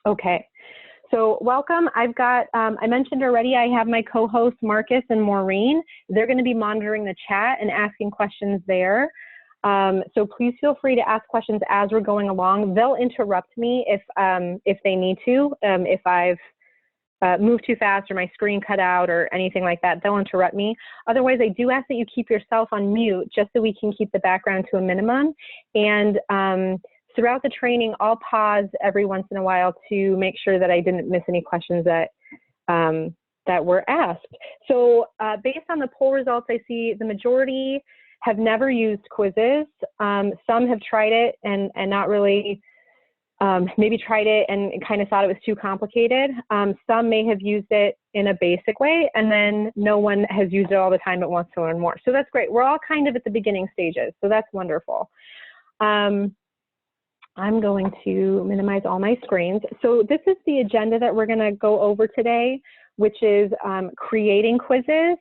Okay, so welcome. I've got, I mentioned already, I have my co-hosts Marcus and Maureen. They're going to be monitoring the chat and asking questions there. So please feel free to ask questions as we're going along. They'll interrupt me if they need to. If I've moved too fast or my screen cut out or anything like that, they'll interrupt me. Otherwise, I do ask that you keep yourself on mute just so we can keep the background to a minimum. And throughout the training, I'll pause every once in a while to make sure that I didn't miss any questions that that were asked. So based on the poll results, I see the majority have never used quizzes. Some have tried it and not really, maybe tried it and kind of thought it was too complicated. Some may have used it in a basic way, and then no one has used it all the time but wants to learn more. So that's great. We're all kind of at the beginning stages, so that's wonderful. I'm going to minimize all my screens. So this is the agenda that we're going to go over today, which is creating quizzes,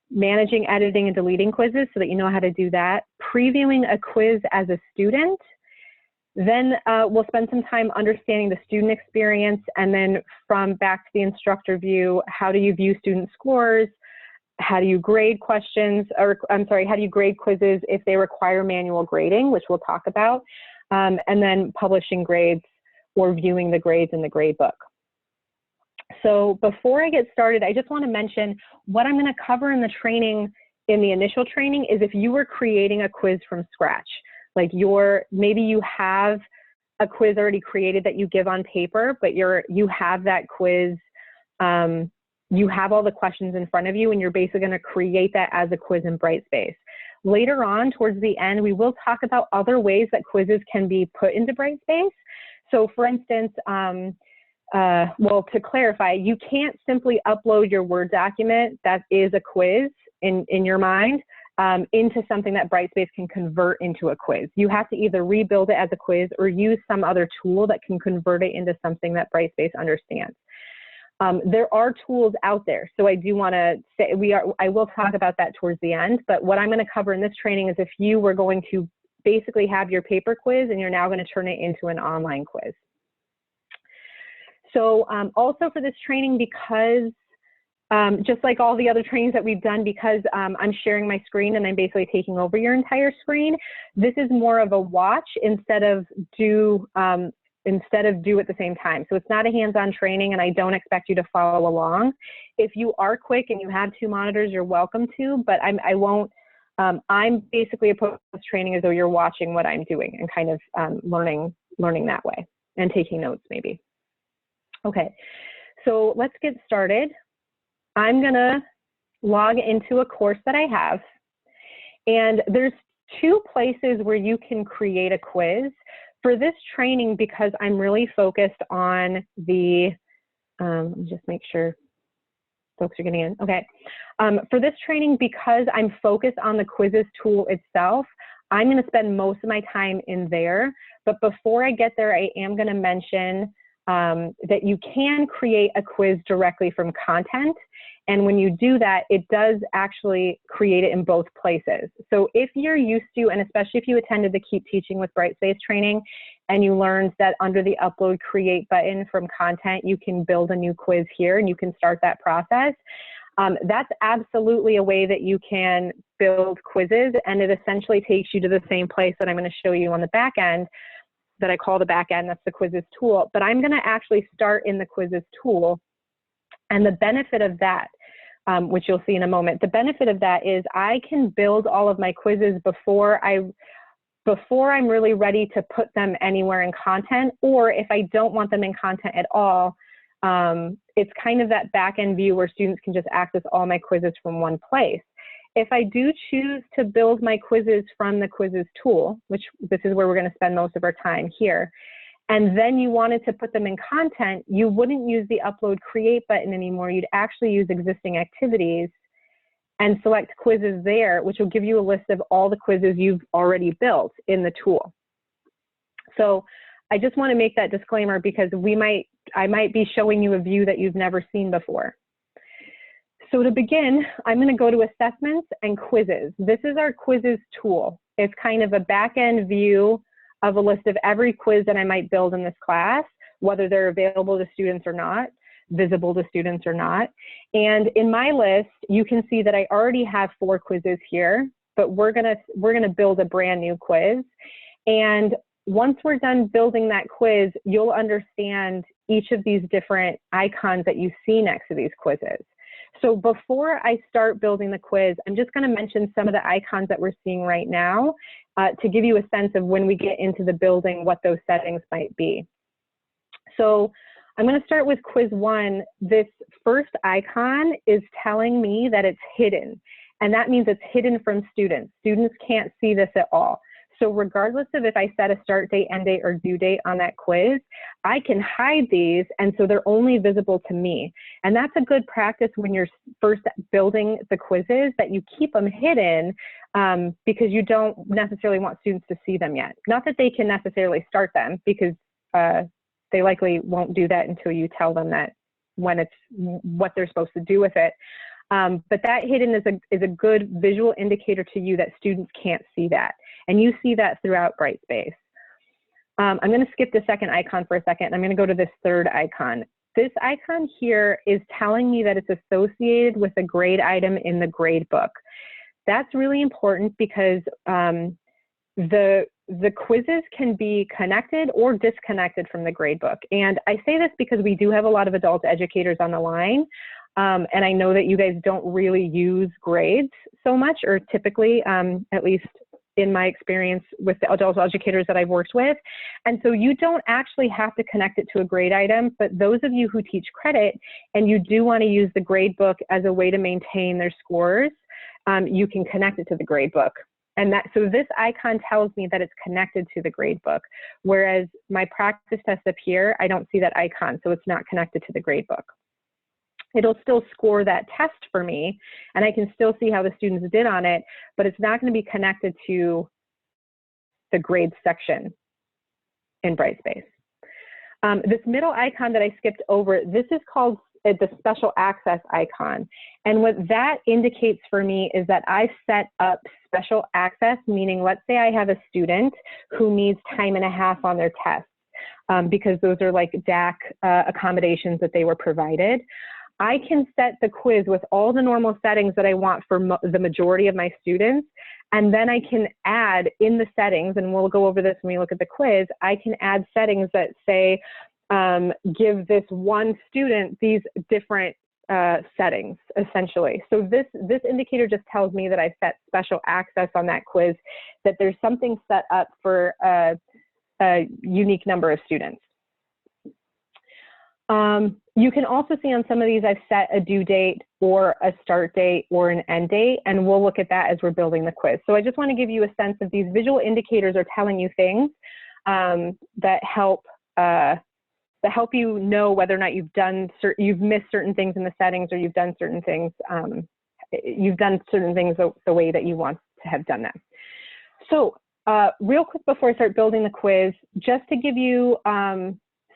managing, editing, and deleting quizzes so that you know how to do that, previewing a quiz as a student. Then we'll spend some time understanding the student experience, and then from back to the instructor view, how do you view student scores? How do you grade questions, or I'm sorry, how do you grade quizzes if they require manual grading, which we'll talk about, and then publishing grades or viewing the grades in the grade book. So before I get started, I just want to mention what I'm going to cover in the training, in the initial training, is if you were creating a quiz from scratch. Like maybe you have a quiz already created that you give on paper, but you have that quiz, you have all the questions in front of you, and you're basically going to create that as a quiz in Brightspace. Later on, towards the end, we will talk about other ways that quizzes can be put into Brightspace. So for instance, well, to clarify, you can't simply upload your Word document that is a quiz in your mind into something that Brightspace can convert into a quiz. You have to either rebuild it as a quiz or use some other tool that can convert it into something that Brightspace understands. There are tools out there, so I do want to say I will talk about that towards the end, but what I'm going to cover in this training is if you were going to basically have your paper quiz and you're now going to turn it into an online quiz. So also for this training, because just like all the other trainings that we've done, because I'm sharing my screen and I'm basically taking over your entire screen, this is more of a watch instead of do at the same time. So it's not a hands-on training, and I don't expect you to follow along. If you are quick and you have 2 monitors, you're welcome to, but I won't, I'm basically approaching this training as though you're watching what I'm doing and kind of learning that way and taking notes maybe. Okay, so let's get started. I'm gonna log into a course that I have, and there's 2 places where you can create a quiz. For this training, because I'm really focused on the, let me just make sure folks are getting in. Okay. For this training, because I'm focused on the quizzes tool itself, I'm going to spend most of my time in there. But before I get there, I am going to mention that you can create a quiz directly from content. And when you do that, it does actually create it in both places. So if you're used to, and especially if you attended the Keep Teaching with Brightspace training, and you learned that under the Upload Create button from content, you can build a new quiz here and you can start that process. That's absolutely a way that you can build quizzes, and it essentially takes you to the same place that I'm going to show you on the back end, that I call the back end, that's the quizzes tool. But I'm going to actually start in the quizzes tool. And the benefit of that, which you'll see in a moment, the benefit of that is I can build all of my quizzes before I'm really ready to put them anywhere in content, or if I don't want them in content at all, it's kind of that back end view where students can just access all my quizzes from one place. If I do choose to build my quizzes from the quizzes tool, which this is where we're going to spend most of our time here, and then you wanted to put them in content, you wouldn't use the Upload Create button anymore. You'd actually use existing activities and select quizzes there, which will give you a list of all the quizzes you've already built in the tool. So I just want to make that disclaimer because I might be showing you a view that you've never seen before. So to begin, I'm going to go to Assessments and Quizzes. This is our Quizzes tool. It's kind of a back-end view of a list of every quiz that I might build in this class, whether they're available to students or not, visible to students or not. And in my list, you can see that I already have 4 quizzes here, but we're gonna build a brand new quiz. And once we're done building that quiz, you'll understand each of these different icons that you see next to these quizzes. So before I start building the quiz, I'm just going to mention some of the icons that we're seeing right now to give you a sense of when we get into the building, what those settings might be. So I'm going to start with quiz 1. This first icon is telling me that it's hidden, and that means it's hidden from students. Students can't see this at all. So regardless of if I set a start date, end date, or due date on that quiz, I can hide these, and so they're only visible to me. And that's a good practice when you're first building the quizzes, that you keep them hidden because you don't necessarily want students to see them yet. Not that they can necessarily start them, because they likely won't do that until you tell them that when it's what they're supposed to do with it. But that hidden is a good visual indicator to you that students can't see that. And you see that throughout Brightspace. I'm going to skip the second icon for a second. I'm going to go to this third icon. This icon here is telling me that it's associated with a grade item in the grade book. That's really important because the quizzes can be connected or disconnected from the grade book. And I say this because we do have a lot of adult educators on the line. And I know that you guys don't really use grades so much, or typically, at least in my experience with the adult educators that I've worked with. And so you don't actually have to connect it to a grade item, but those of you who teach credit and you do want to use the grade book as a way to maintain their scores, you can connect it to the grade book. And so this icon tells me that it's connected to the grade book, whereas my practice test up here, I don't see that icon, so it's not connected to the grade book. It'll still score that test for me, and I can still see how the students did on it, but it's not going to be connected to the grades section in Brightspace. This middle icon that I skipped over, this is called the special access icon. And what that indicates for me is that I've set up special access, meaning let's say I have a student who needs time and a half on their tests because those are like DAC accommodations that they were provided. I can set the quiz with all the normal settings that I want for the majority of my students, and then I can add in the settings, and we'll go over this when we look at the quiz, I can add settings that say, give this one student these different settings, essentially. So this indicator just tells me that I set special access on that quiz, that there's something set up for a unique number of students. You can also see on some of these I've set a due date or a start date or an end date, and we'll look at that as we're building the quiz. So I just want to give you a sense of these visual indicators are telling you things that help you know whether or not you've missed certain things in the settings, or you've done certain things the way that you want to have done them. So real quick before I start building the quiz, just to give you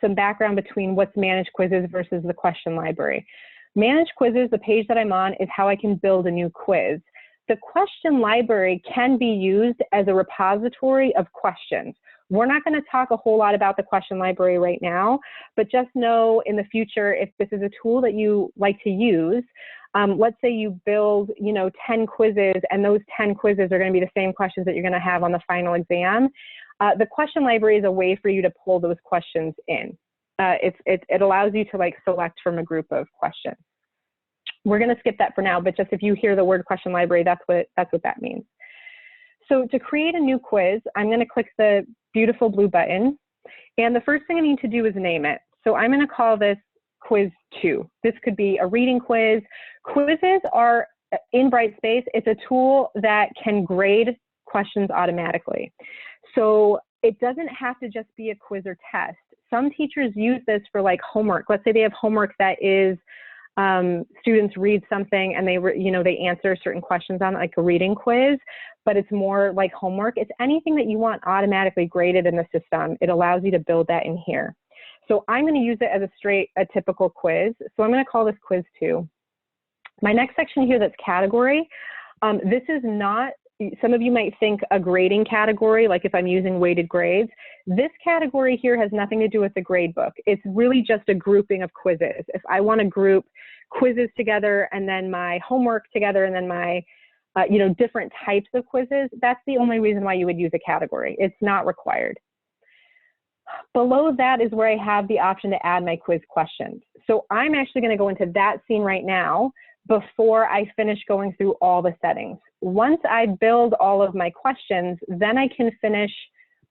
some background between what's managed quizzes versus the question library. Managed quizzes, the page that I'm on, is how I can build a new quiz. The question library can be used as a repository of questions. We're not going to talk a whole lot about the question library right now, but just know in the future, if this is a tool that you like to use, let's say you build, 10 quizzes, and those 10 quizzes are going to be the same questions that you're going to have on the final exam. The question library is a way for you to pull those questions in. It allows you to select from a group of questions. We're going to skip that for now, but just if you hear the word question library, that's what that means. So to create a new quiz, I'm going to click the beautiful blue button, and the first thing I need to do is name it. So I'm going to call this quiz 2. This could be a reading quiz. Quizzes are in Brightspace. It's a tool that can grade questions automatically. So it doesn't have to just be a quiz or test. Some teachers use this for homework. Let's say they have homework that is students read something and they answer certain questions on a reading quiz, but it's more like homework. It's anything that you want automatically graded in the system. It allows you to build that in here. So I'm going to use it as a typical quiz. So I'm going to call this quiz 2. My next section here that's category. This is not some of you might think a grading category, like if I'm using weighted grades. This category here has nothing to do with the grade book. It's really just a grouping of quizzes. If I want to group quizzes together and then my homework together and then my different types of quizzes, that's the only reason why you would use a category. It's not required. Below that is where I have the option to add my quiz questions. So I'm actually going to go into that scene right now before I finish going through all the settings. Once I build all of my questions, then I can finish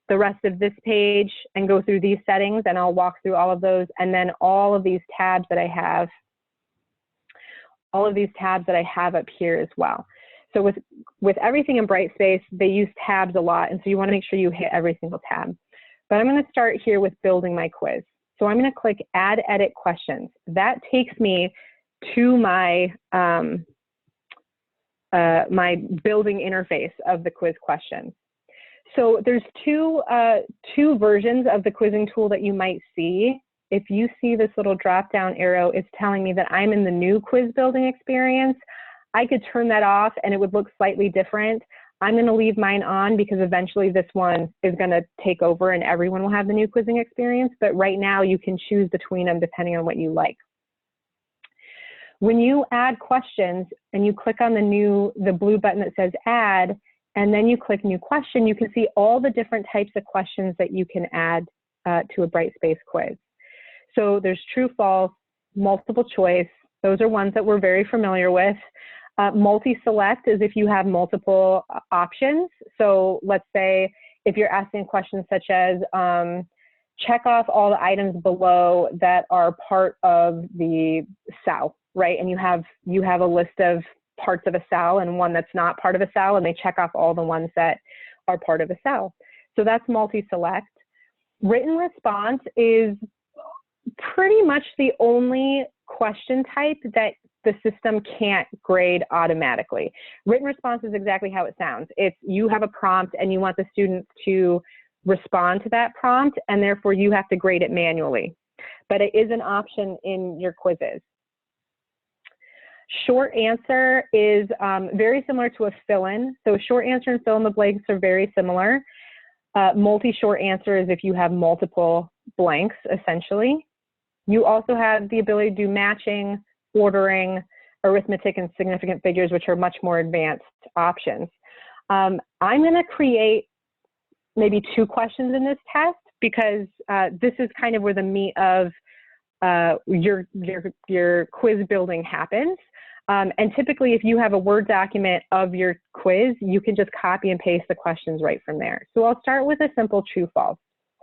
the rest of this page and go through these settings, and I'll walk through all of those, and then all of these tabs that I have, up here as well. So with everything in Brightspace, they use tabs a lot, and so you want to make sure you hit every single tab. But I'm going to start here with building my quiz. So I'm going to click Add Edit Questions. That takes me to my my building interface of the quiz questions. So there's two versions of the quizzing tool that you might see. If you see this little drop-down arrow, it's telling me that I'm in the new quiz building experience. I could turn that off and it would look slightly different. I'm going to leave mine on because eventually this one is going to take over and everyone will have the new quizzing experience. But right now you can choose between them depending on what you like. When you add questions and you click on the blue button that says Add, and then you click New Question, you can see all the different types of questions that you can add to a Brightspace quiz. So there's true, false, multiple choice. Those are ones that we're very familiar with. Multi-select is if you have multiple options. So let's say if you're asking questions such as, check off all the items below that are part of the cell, right? And you have a list of parts of a cell and one that's not part of a cell, and they check off all the ones that are part of a cell. So that's multi-select. Written response is pretty much the only question type that the system can't grade automatically. Written response is exactly how it sounds. It's you have a prompt and you want the students to respond to that prompt, and therefore you have to grade it manually. But it is an option in your quizzes. Short answer is very similar to a fill-in. So short answer and fill in the blanks are very similar. Multi-short answer is if you have multiple blanks, essentially. You also have the ability to do matching, ordering, arithmetic, and significant figures, which are much more advanced options. I'm going to create maybe 2 questions in this test because this is kind of where the meat of your quiz building happens. And typically, if you have a Word document of your quiz, you can just copy and paste the questions right from there. So I'll start with a simple true-false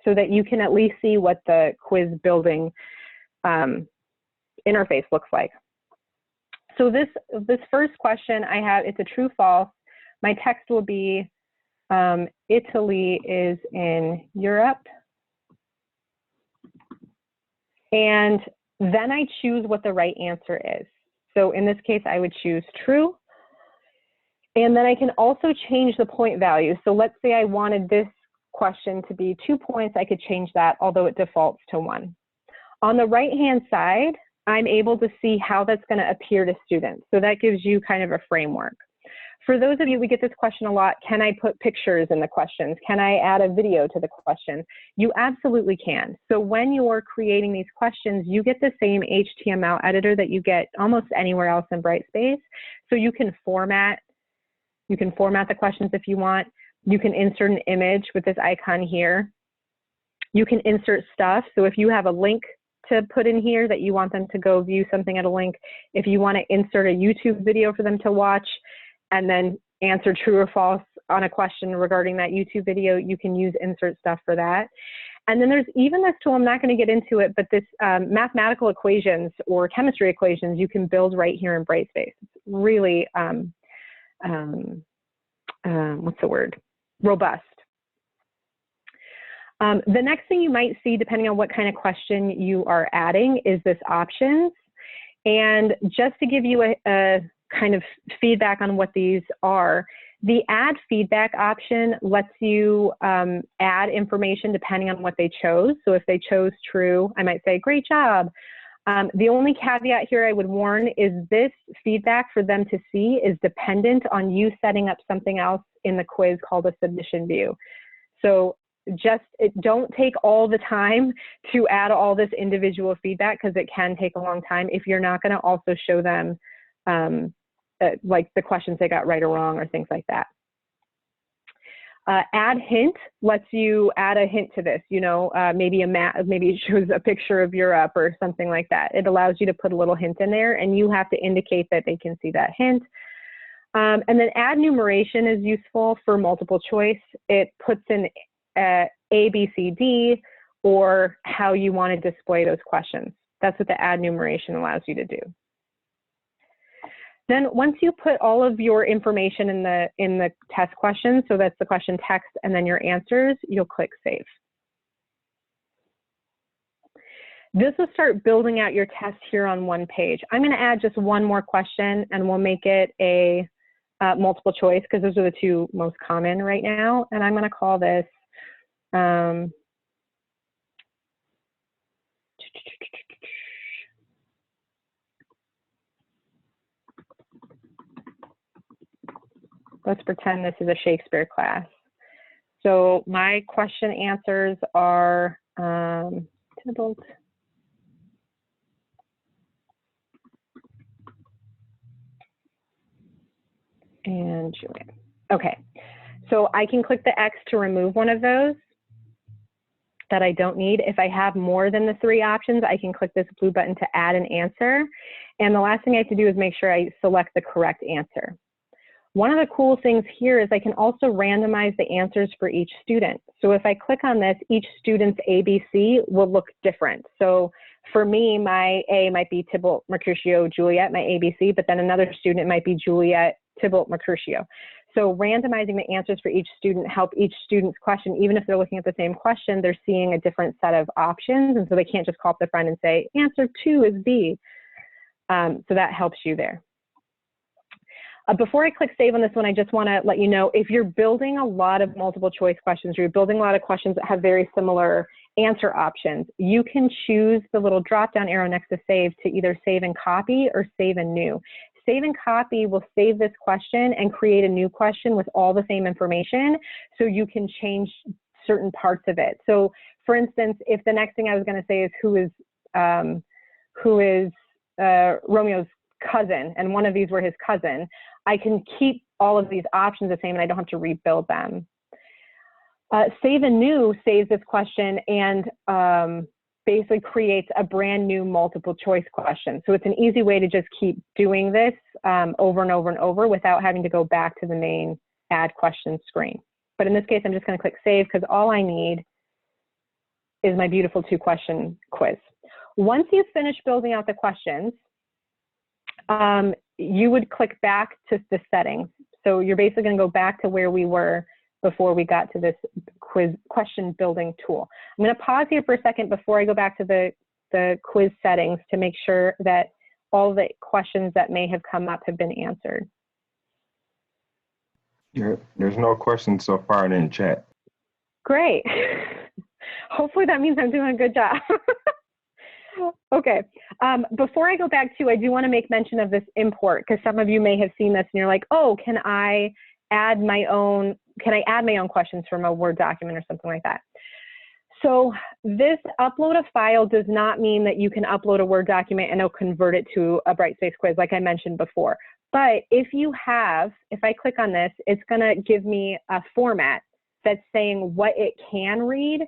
so that you can at least see what the quiz building interface looks like. So this first question I have, it's a true-false. My text will be, Italy is in Europe. And then I choose what the right answer is. So in this case, I would choose true. And then I can also change the point value. So let's say I wanted this question to be 2 points. I could change that, although it defaults to 1. On the right-hand side, I'm able to see how that's going to appear to students. So that gives you kind of a framework. For those of you, we get this question a lot, can I put pictures in the questions? Can I add a video to the question? You absolutely can. So when you're creating these questions, you get the same HTML editor that you get almost anywhere else in Brightspace. So you can format the questions if you want. You can insert an image with this icon here. You can insert stuff. So if you have a link to put in here that you want them to go view something at a link, if you want to insert a YouTube video for them to watch and then answer true or false on a question regarding that YouTube video, you can use insert stuff for that. And then there's even this tool, I'm not going to get into it, but this mathematical equations or chemistry equations you can build right here in Brightspace. It's really, what's the word? Robust. The next thing you might see, depending on what kind of question you are adding, is this options. And just to give you a kind of feedback on what these are, the add feedback option lets you add information depending on what they chose. So if they chose true, I might say, great job. The only caveat here I would warn is this feedback for them to see is dependent on you setting up something else in the quiz called a submission view. So don't take all the time to add all this individual feedback, because it can take a long time if you're not going to also show them like the questions they got right or wrong or things like that. Add hint lets you add a hint to this, you know, maybe a map, maybe it shows a picture of Europe or something like that. It allows you to put a little hint in there, and you have to indicate that they can see that hint. And then add numeration is useful for multiple choice. It puts in A, B, C, D, or how you want to display those questions. That's what the add numeration allows you to do. Then once you put all of your information in the test questions, so that's the question text and then your answers, you'll click Save. This will start building out your test here on one page. I'm going to add just one more question, and we'll make it a multiple choice, because those are the two most common right now. And I'm going to call this let's pretend this is a Shakespeare class. So my question answers are Tybalt and Juliet. Okay, so I can click the X to remove one of those that I don't need. If I have more than the 3 options, I can click this blue button to add an answer. And the last thing I have to do is make sure I select the correct answer. One of the cool things here is I can also randomize the answers for each student. So if I click on this, each student's ABC will look different. So for me, my A might be Tybalt, Mercutio, Juliet, my ABC, but then another student might be Juliet, Tybalt, Mercutio. So randomizing the answers for each student help each student's question, even if they're looking at the same question, they're seeing a different set of options. And so they can't just call up their friend and say, answer 2 is B. So that helps you there. Before I click save on this one, I just want to let you know, if you're building a lot of multiple choice questions, or you're building a lot of questions that have very similar answer options, you can choose the little drop down arrow next to save to either save and copy or save and new. Save and copy will save this question and create a new question with all the same information, so you can change certain parts of it. So for instance, if the next thing I was going to say is who is Romeo's cousin, and one of these were his cousin, I can keep all of these options the same and I don't have to rebuild them. Save and new saves this question and basically creates a brand new multiple choice question. So it's an easy way to just keep doing this over and over and over without having to go back to the main add question screen. But in this case, I'm just going to click save, because all I need is my beautiful 2-question quiz. Once you've finished building out the questions, you would click back to the settings. So you're basically going to go back to where we were before we got to this quiz question building tool. I'm going to pause here for a second before I go back to the quiz settings to make sure that all the questions that may have come up have been answered. Yeah, there's no questions so far in the chat. Great. Hopefully that means I'm doing a good job. Okay, before I go back to, I do want to make mention of this import, because some of you may have seen this and you're like, oh, can I add my own questions from a Word document or something like that? So this upload a file does not mean that you can upload a Word document and it'll convert it to a Brightspace quiz like I mentioned before. But if I click on this, it's going to give me a format that's saying what it can read.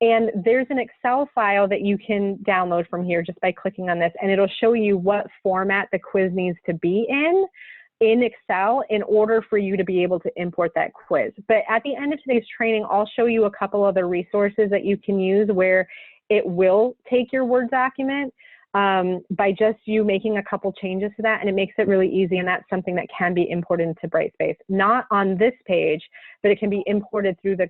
And there's an Excel file that you can download from here just by clicking on this, and it'll show you what format the quiz needs to be in Excel in order for you to be able to import that quiz. But at the end of today's training, I'll show you a couple other resources that you can use where it will take your Word document by just you making a couple changes to that, and it makes it really easy, and that's something that can be imported into Brightspace. Not on this page, but it can be imported through the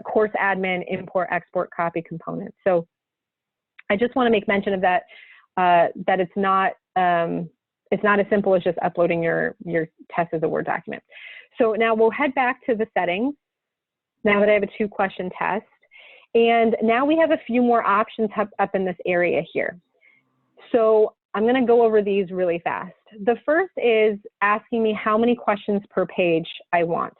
course admin import export copy component. So I just want to make mention of that, that it's not as simple as just uploading your test as a Word document. So now we'll head back to the settings now that I have a 2-question test. And now we have a few more options up in this area here. So I'm going to go over these really fast. The first is asking me how many questions per page I want.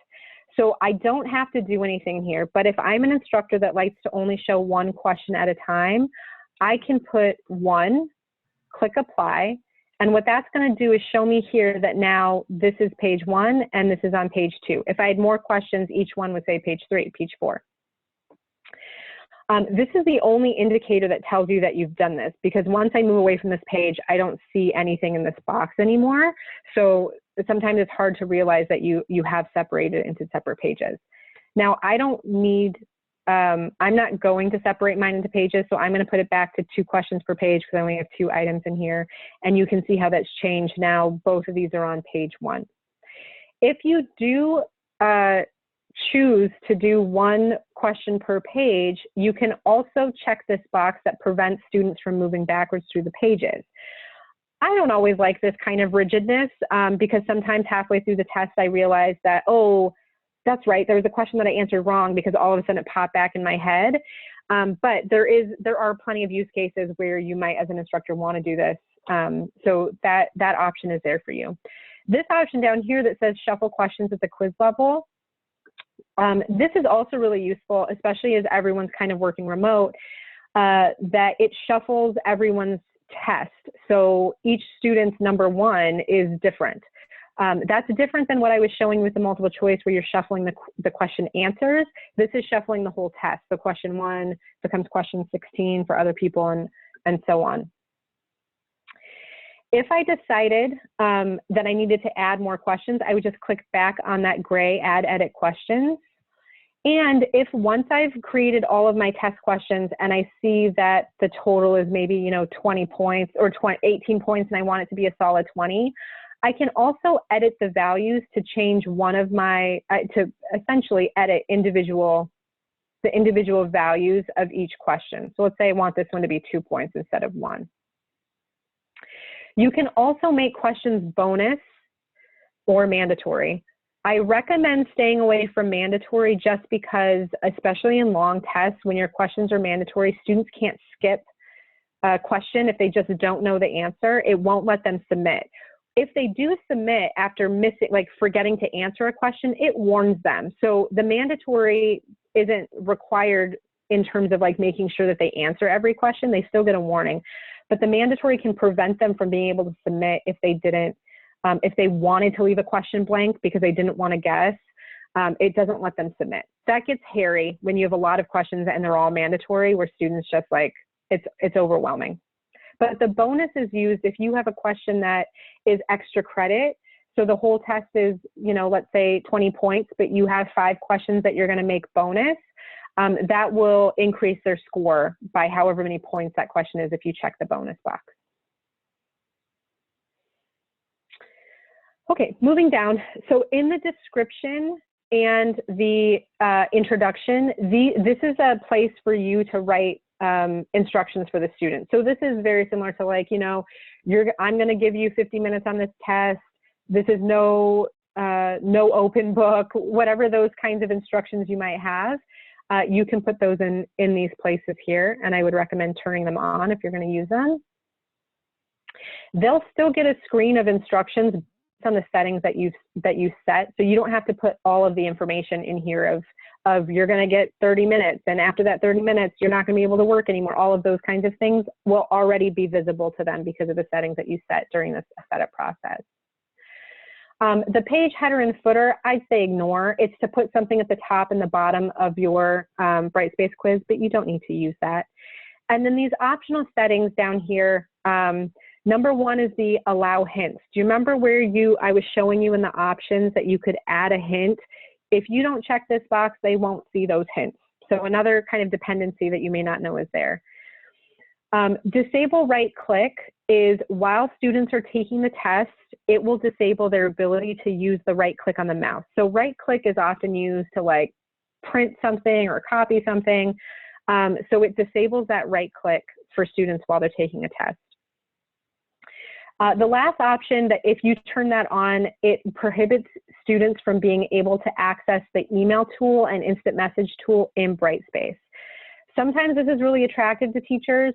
So I don't have to do anything here, but if I'm an instructor that likes to only show one question at a time, I can put 1, click apply, and what that's going to do is show me here that now this is page 1 and this is on page 2. If I had more questions, each one would say page 3, page 4. This is the only indicator that tells you that you've done this, because once I move away from this page, I don't see anything in this box anymore. So sometimes it's hard to realize that you have separated into separate pages. Now, I don't need, I'm not going to separate mine into pages, so I'm going to put it back to 2 questions per page because I only have 2 items in here. And you can see how that's changed now. Both of these are on page 1. If you do choose to do 1 question per page, you can also check this box that prevents students from moving backwards through the pages. I don't always like this kind of rigidness because sometimes halfway through the test I realize that, oh, that's right, there was a question that I answered wrong because all of a sudden it popped back in my head. But there are plenty of use cases where you might, as an instructor, want to do this. So that option is there for you. This option down here that says shuffle questions at the quiz level, this is also really useful, especially as everyone's kind of working remote, that it shuffles everyone's test. So each student's number 1 is different. That's different than what I was showing with the multiple choice where you're shuffling the question answers. This is shuffling the whole test. So question 1 becomes question 16 for other people and so on. If I decided that I needed to add more questions, I would just click back on that gray add edit questions. And if once I've created all of my test questions and I see that the total is maybe 20 points or 18 points and I want it to be a solid 20, I can also edit the values to change one of my, to essentially edit the individual values of each question. So let's say I want this one to be 2 points instead of 1. You can also make questions bonus or mandatory. I recommend staying away from mandatory just because, especially in long tests, when your questions are mandatory, students can't skip a question if they just don't know the answer. It won't let them submit. If they do submit after forgetting to answer a question, it warns them. So the mandatory isn't required in terms of making sure that they answer every question. They still get a warning. But the mandatory can prevent them from being able to submit if they didn't, if they wanted to leave a question blank because they didn't want to guess. It doesn't let them submit. That gets hairy when you have a lot of questions and they're all mandatory, where students just it's overwhelming. But the bonus is used if you have a question that is extra credit. So the whole test is, let's say 20 points, but you have 5 questions that you're going to make bonus. That will increase their score by however many points that question is if you check the bonus box. Okay, moving down. So in the description and the introduction, this is a place for you to write instructions for the student. So this is very similar to I'm going to give you 50 minutes on this test. This is no open book, whatever those kinds of instructions you might have. You can put those in these places here, and I would recommend turning them on if you're going to use them. They'll still get a screen of instructions on the settings that you set, so you don't have to put all of the information in here of you're going to get 30 minutes, and after that 30 minutes, you're not going to be able to work anymore. All of those kinds of things will already be visible to them because of the settings that you set during this setup process. The page header and footer, I'd say ignore. It's to put something at the top and the bottom of your Brightspace quiz, but you don't need to use that. And then these optional settings down here, number 1 is the allow hints. Do you remember where I was showing you in the options that you could add a hint? If you don't check this box, they won't see those hints. So another kind of dependency that you may not know is there. Disable right click is while students are taking the test, it will disable their ability to use the right click on the mouse. So right click is often used to print something or copy something. So it disables that right click for students while they're taking a test. The last option, that if you turn that on, it prohibits students from being able to access the email tool and instant message tool in Brightspace. Sometimes this is really attractive to teachers.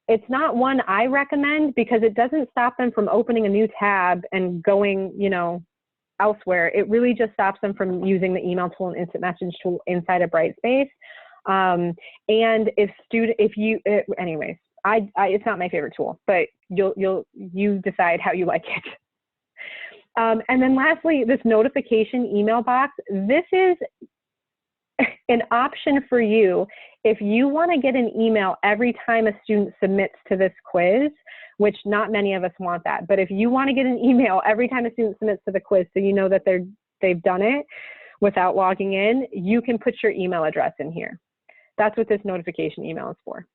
It's not one I recommend because it doesn't stop them from opening a new tab and going, elsewhere. It really just stops them from using the email tool and instant message tool inside of Brightspace. Anyways, it's not my favorite tool, but you decide how you like it. And then lastly, this notification email box. This is an option for you if you want to get an email every time a student submits to this quiz, which not many of us want that. But if you want to get an email every time a student submits to the quiz so you know that they've done it without logging in, you can put your email address in here. That's what this notification email is for.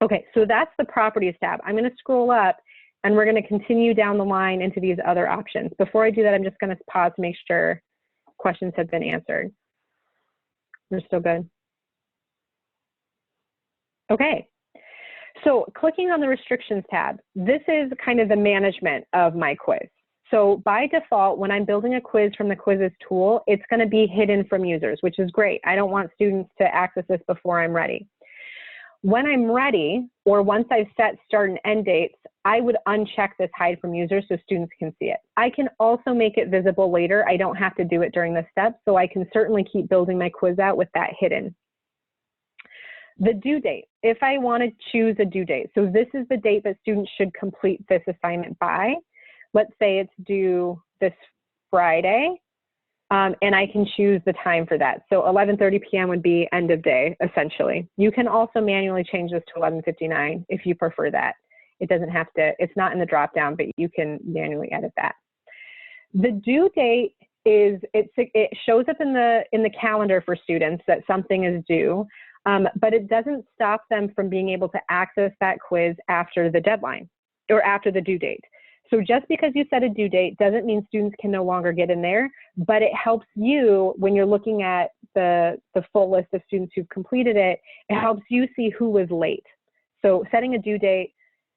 Okay, so that's the properties tab. I'm going to scroll up and we're going to continue down the line into these other options. Before I do that, I'm just going to pause to make sure questions have been answered. We're still good. Okay, so clicking on the restrictions tab, this is kind of the management of my quiz. So by default, when I'm building a quiz from the quizzes tool, it's going to be hidden from users, which is great. I don't want students to access this before I'm ready. When I'm ready, or once I've set start and end dates, I would uncheck this hide from users so students can see it. I can also make it visible later. I don't have to do it during this step, so I can certainly keep building my quiz out with that hidden. The due date, if I want to choose a due date. So this is the date that students should complete this assignment by. Let's say it's due this Friday, and I can choose the time for that. So 11:30 p.m. would be end of day, essentially. You can also manually change this to 11:59 if you prefer that. It doesn't have to, it's not in the drop down, but you can manually edit that. The due date is, it shows up in the calendar for students that something is due, but it doesn't stop them from being able to access that quiz after the deadline or after the due date. So just because you set a due date doesn't mean students can no longer get in there, but it helps you when you're looking at the full list of students who've completed it, it helps you see who was late. So setting a due date,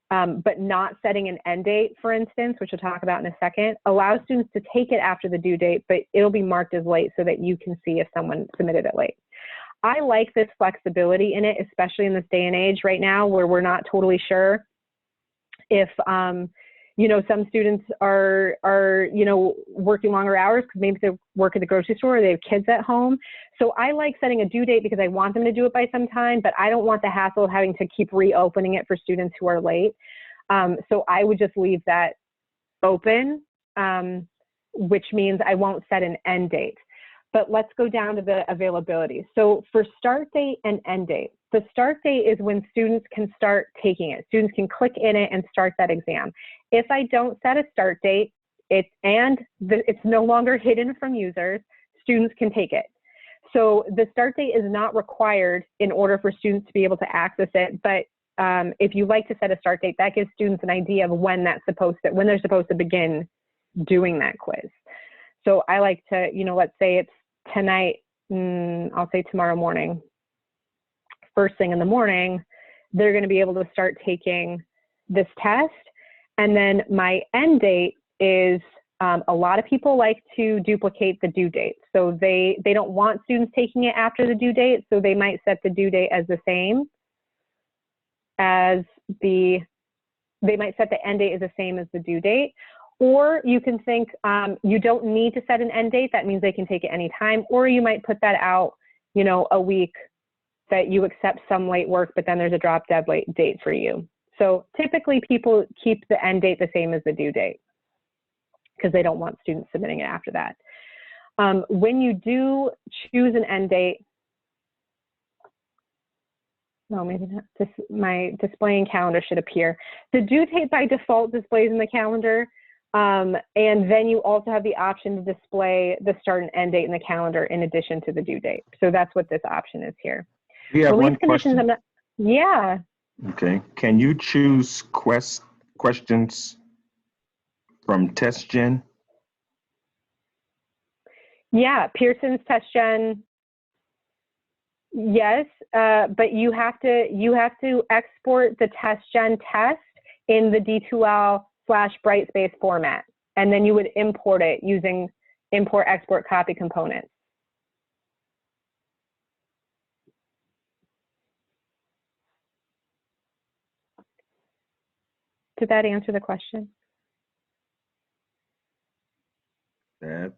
but not setting an end date, for instance, which we'll talk about in a second, allows students to take it after the due date, but it'll be marked as late so that you can see if someone submitted it late. I like this flexibility in it, especially in this day and age right now where we're not totally sure if, some students are working longer hours because maybe they work at the grocery store or they have kids at home. So I like setting a due date because I want them to do it by some time, but I don't want the hassle of having to keep reopening it for students who are late. So I would just leave that open, which means I won't set an end date. But let's go down to the availability. So for start date and end date, the start date is when students can start taking it. Students can click in it and start that exam. If I don't set a start date, it's no longer hidden from users, students can take it. So the start date is not required in order for students to be able to access it, but if you like to set a start date, that gives students an idea of when they're supposed to begin doing that quiz. So I like to, let's say it's tonight, I'll say tomorrow morning, first thing in the morning, they're going to be able to start taking this test. And then my end date is, a lot of people like to duplicate the due date. So they don't want students taking it after the due date. So they might set the due date as the same as they might set the end date as the same as the due date. Or you can think you don't need to set an end date. That means they can take it anytime. Or you might put that out, a week that you accept some late work, but then there's a drop dead late date for you. So typically people keep the end date the same as the due date because they don't want students submitting it after that. When you do choose an end date, no, maybe not. My displaying calendar should appear. The due date by default displays in the calendar. And then you also have the option to display the start and end date in the calendar in addition to the due date. So that's what this option is here. We have one question. Yeah. Okay. Can you choose questions from Test Gen? Yeah, Pearson's Test Gen. Yes, but you have to export the Test Gen test in the D2L/Brightspace format, and then you would import it using import export copy components. Did that answer the question? I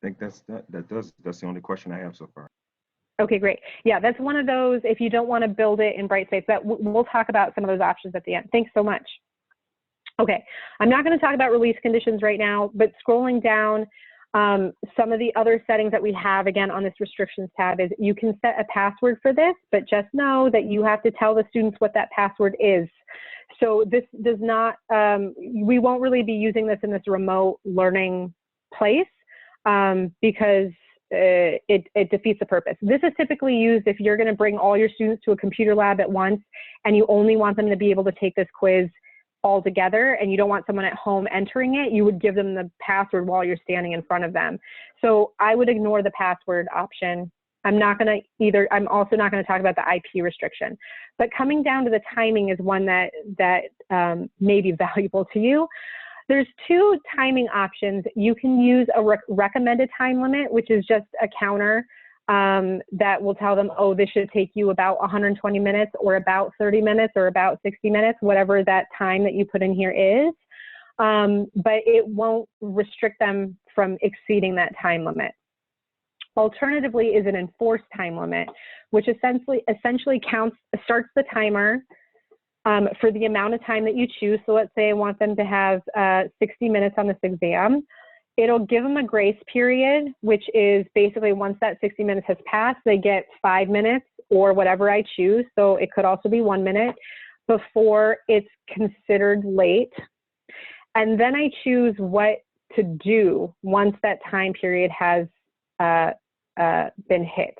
think that's the only question I have so far. Okay, great. Yeah, that's one of those, if you don't want to build it in Brightspace, we'll talk about some of those options at the end. Thanks so much. Okay, I'm not going to talk about release conditions right now, but scrolling down, some of the other settings that we have, again, on this restrictions tab is you can set a password for this, but just know that you have to tell the students what that password is. So this does not, we won't really be using this in this remote learning place because it defeats the purpose. This is typically used if you're going to bring all your students to a computer lab at once and you only want them to be able to take this quiz all together and you don't want someone at home entering it. You would give them the password while you're standing in front of them. So I would ignore the password option. I'm also not going to talk about the IP restriction. But coming down to the timing is one that may be valuable to you. There's two timing options. You can use a recommended time limit, which is just a counter that will tell them, oh, this should take you about 120 minutes or about 30 minutes or about 60 minutes, whatever that time that you put in here is. But it won't restrict them from exceeding that time limit. Alternatively is an enforced time limit, which essentially starts the timer for the amount of time that you choose. So let's say I want them to have 60 minutes on this exam. It'll give them a grace period, which is basically once that 60 minutes has passed, they get 5 minutes or whatever I choose. So it could also be 1 minute before it's considered late. And then I choose what to do once that time period has been hit.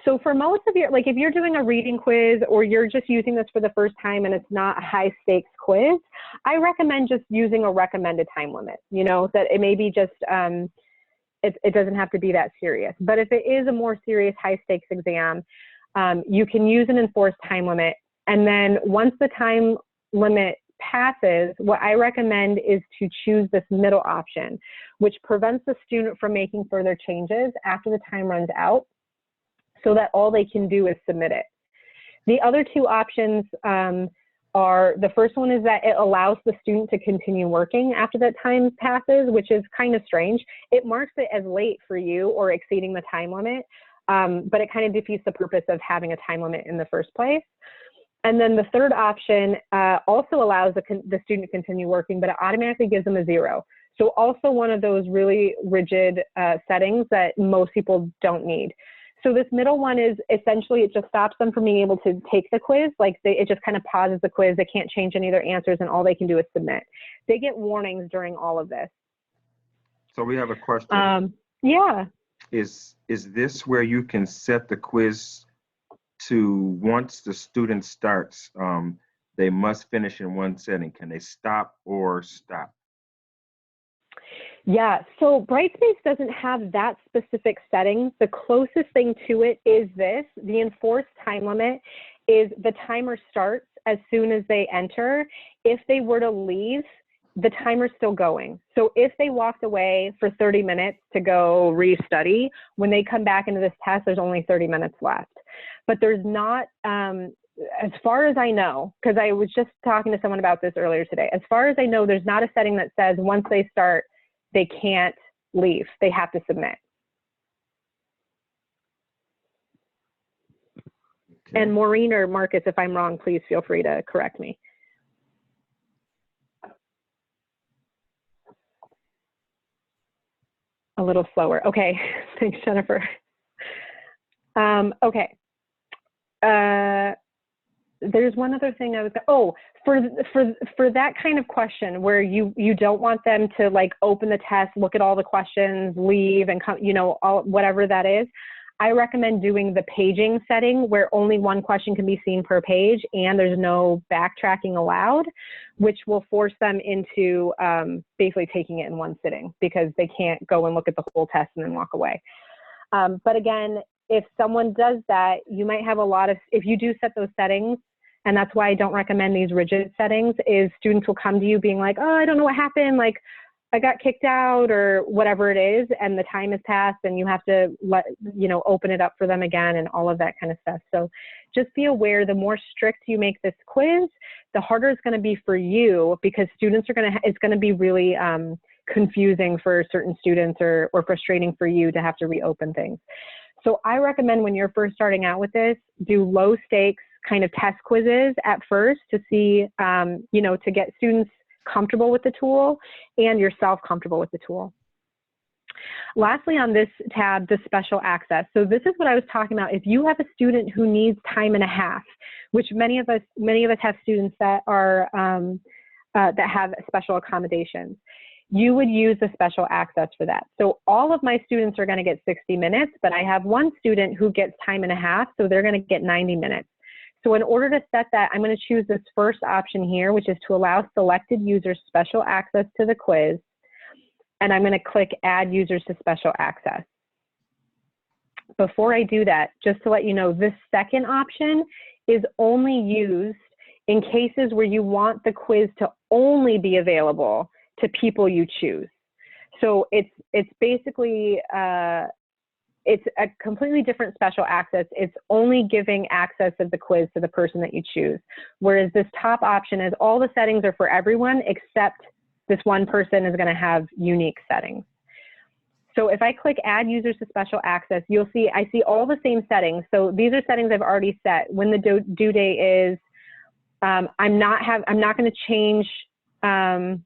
So for most of your, like if you're doing a reading quiz or you're just using this for the first time and it's not a high stakes quiz, I recommend just using a recommended time limit, you know, that it may be just, it doesn't have to be that serious. But if it is a more serious high stakes exam, you can use an enforced time limit. And then once the time limit passes, what I recommend is to choose this middle option, which prevents the student from making further changes after the time runs out, so that all they can do is submit it. The other two options are, the first one is that it allows the student to continue working after that time passes, which is kind of strange. It marks it as late for you or exceeding the time limit, but it kind of defeats the purpose of having a time limit in the first place. And then the third option also allows the student to continue working, but it automatically gives them a 0. So also one of those really rigid settings that most people don't need. So this middle one is essentially, it just stops them from being able to take the quiz. Like it just kind of pauses the quiz. They can't change any of their answers and all they can do is submit. They get warnings during all of this. So we have a question. Yeah. Is this where you can set the quiz to, once the student starts, they must finish in one setting? Can they stop or stop? Yeah, so Brightspace doesn't have that specific setting. The closest thing to it is this. The enforced time limit is the timer starts as soon as they enter. If they were to leave, the timer's still going. So if they walked away for 30 minutes to go restudy, when they come back into this test, there's only 30 minutes left. But there's not, as far as I know, because I was just talking to someone about this earlier today, as far as I know, there's not a setting that says once they start, they can't leave. They have to submit. Okay. And Maureen or Marcus, if I'm wrong, please feel free to correct me. A little slower. Okay, thanks, Jennifer. Okay. There's one other thing I was, for that kind of question where you don't want them to like open the test, look at all the questions, leave and come, you know, whatever that is, I recommend doing the paging setting where only one question can be seen per page and there's no backtracking allowed, which will force them into basically taking it in one sitting because they can't go and look at the whole test and then walk away. But again, if someone does that, you might have a lot of, if you do set those settings, and that's why I don't recommend these rigid settings, is students will come to you being like, oh, I don't know what happened. Like, I got kicked out or whatever it is, and the time has passed and you have to open it up for them again and all of that kind of stuff. So just be aware, the more strict you make this quiz, the harder it's going to be for you, because students are it's going to be really confusing for certain students or frustrating for you to have to reopen things. So I recommend when you're first starting out with this, do low stakes kind of test quizzes at first to see, to get students comfortable with the tool and yourself comfortable with the tool. Lastly, on this tab, the special access. So this is what I was talking about. If you have a student who needs time and a half, which many of us have students that are that have special accommodations, you would use the special access for that. So all of my students are going to get 60 minutes, but I have one student who gets time and a half, so they're going to get 90 minutes. So in order to set that, I'm going to choose this first option here, which is to allow selected users special access to the quiz. And I'm going to click Add Users to Special Access. Before I do that, just to let you know, this second option is only used in cases where you want the quiz to only be available to people you choose. So it's basically, it's a completely different special access. It's only giving access of the quiz to the person that you choose. Whereas this top option is all the settings are for everyone except this one person is going to have unique settings. So if I click Add Users to Special Access, you'll see, I see all the same settings. So these are settings I've already set. When the due date is, I'm not going to change, I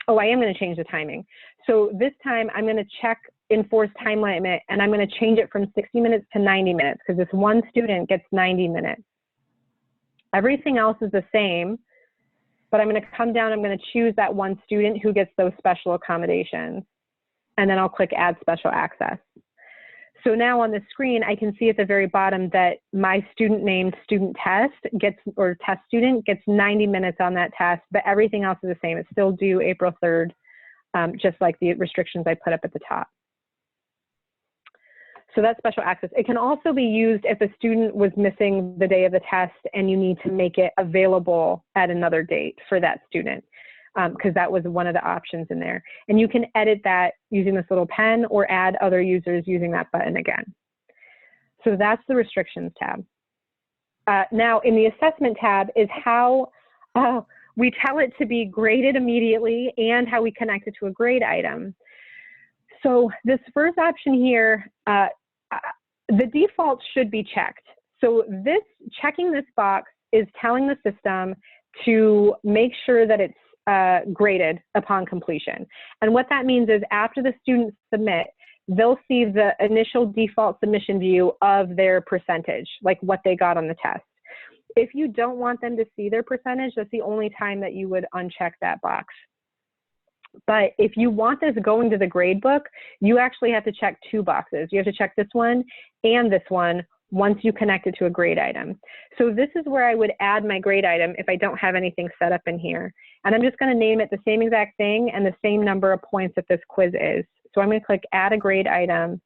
am going to change the timing. So this time I'm going to check enforced time limit, and I'm going to change it from 60 minutes to 90 minutes because this one student gets 90 minutes. Everything else is the same, but I'm going to come down, I'm going to choose that one student who gets those special accommodations, and then I'll click Add Special Access. So now on the screen, I can see at the very bottom that my student named Student Test gets, or Test Student gets 90 minutes on that test, but everything else is the same. It's still due April 3rd, just like the restrictions I put up at the top. So that's special access. It can also be used if a student was missing the day of the test and you need to make it available at another date for that student, because that was one of the options in there. And you can edit that using this little pen or add other users using that button again. So that's the restrictions tab. Now in the assessment tab is how we tell it to be graded immediately and how we connect it to a grade item. So this first option here, the default should be checked. So checking this box is telling the system to make sure that it's graded upon completion. And what that means is after the students submit, they'll see the initial default submission view of their percentage, like what they got on the test. If you don't want them to see their percentage, that's the only time that you would uncheck that box. But if you want this going to the grade book, you actually have to check two boxes. You have to check this one and this one once you connect it to a grade item. So this is where I would add my grade item if I don't have anything set up in here. And I'm just going to name it the same exact thing and the same number of points that this quiz is. So I'm going to click Add a Grade Item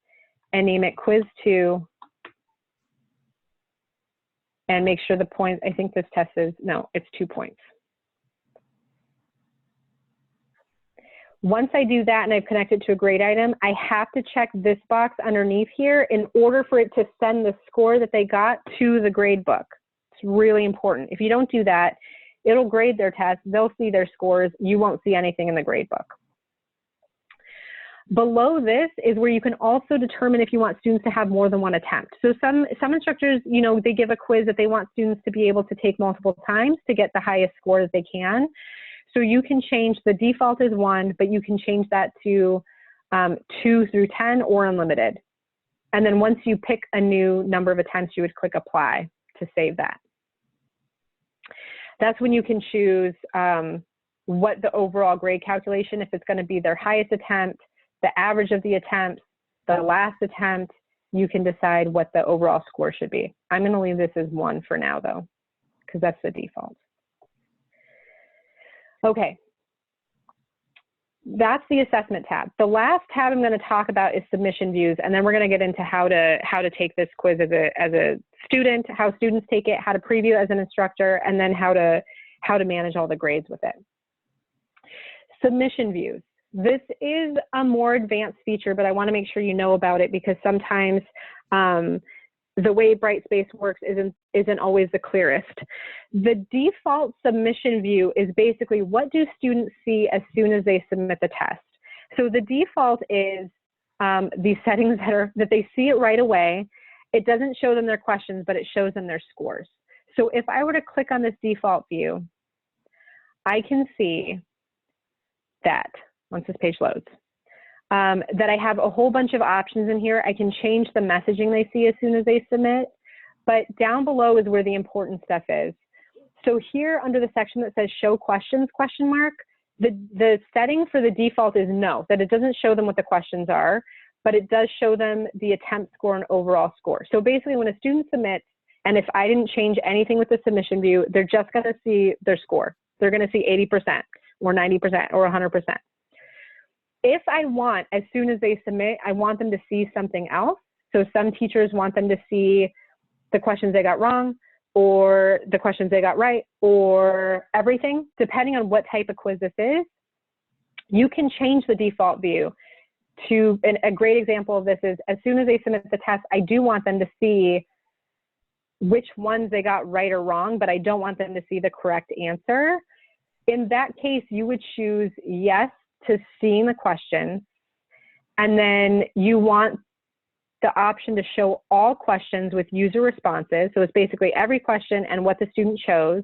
and name it Quiz 2. And make sure the points, I think this test is, no, it's 2 points. Once I do that and I've connected to a grade item, I have to check this box underneath here in order for it to send the score that they got to the grade book. It's really important. If you don't do that, it'll grade their test, they'll see their scores, you won't see anything in the grade book. Below this is where you can also determine if you want students to have more than one attempt. So some instructors, you know, they give a quiz that they want students to be able to take multiple times to get the highest score that they can. So you can change, the default is 1, but you can change that to 2 through 10 or unlimited. And then once you pick a new number of attempts, you would click Apply to save that. That's when you can choose what the overall grade calculation, if it's going to be their highest attempt, the average of the attempts, the last attempt, you can decide what the overall score should be. I'm going to leave this as 1 for now though, because that's the default. Okay, that's the assessment tab. The last tab I'm going to talk about is submission views, and then we're going to get into how to take this quiz as a student, how students take it, how to preview as an instructor, and then how to manage all the grades with it. Submission views. This is a more advanced feature, but I want to make sure you know about it because sometimes the way Brightspace works isn't always the clearest. The default submission view is basically what do students see as soon as they submit the test. So the default is these settings that they see it right away. It doesn't show them their questions, but it shows them their scores. So if I were to click on this default view, I can see that, once this page loads, that I have a whole bunch of options in here. I can change the messaging they see as soon as they submit, but down below is where the important stuff is. So here under the section that says show questions, question mark, the setting for the default is no, that it doesn't show them what the questions are, but it does show them the attempt score and overall score. So basically when a student submits, and if I didn't change anything with the submission view, they're just gonna see their score. They're gonna see 80% or 90% or 100%. If I want, as soon as they submit, I want them to see something else. So some teachers want them to see the questions they got wrong, or the questions they got right, or everything, depending on what type of quiz this is. You can change the default view to, a great example of this is, as soon as they submit the test, I do want them to see which ones they got right or wrong, but I don't want them to see the correct answer. In that case, you would choose yes to seeing the question, and then you want the option to show all questions with user responses. So it's basically every question and what the student chose.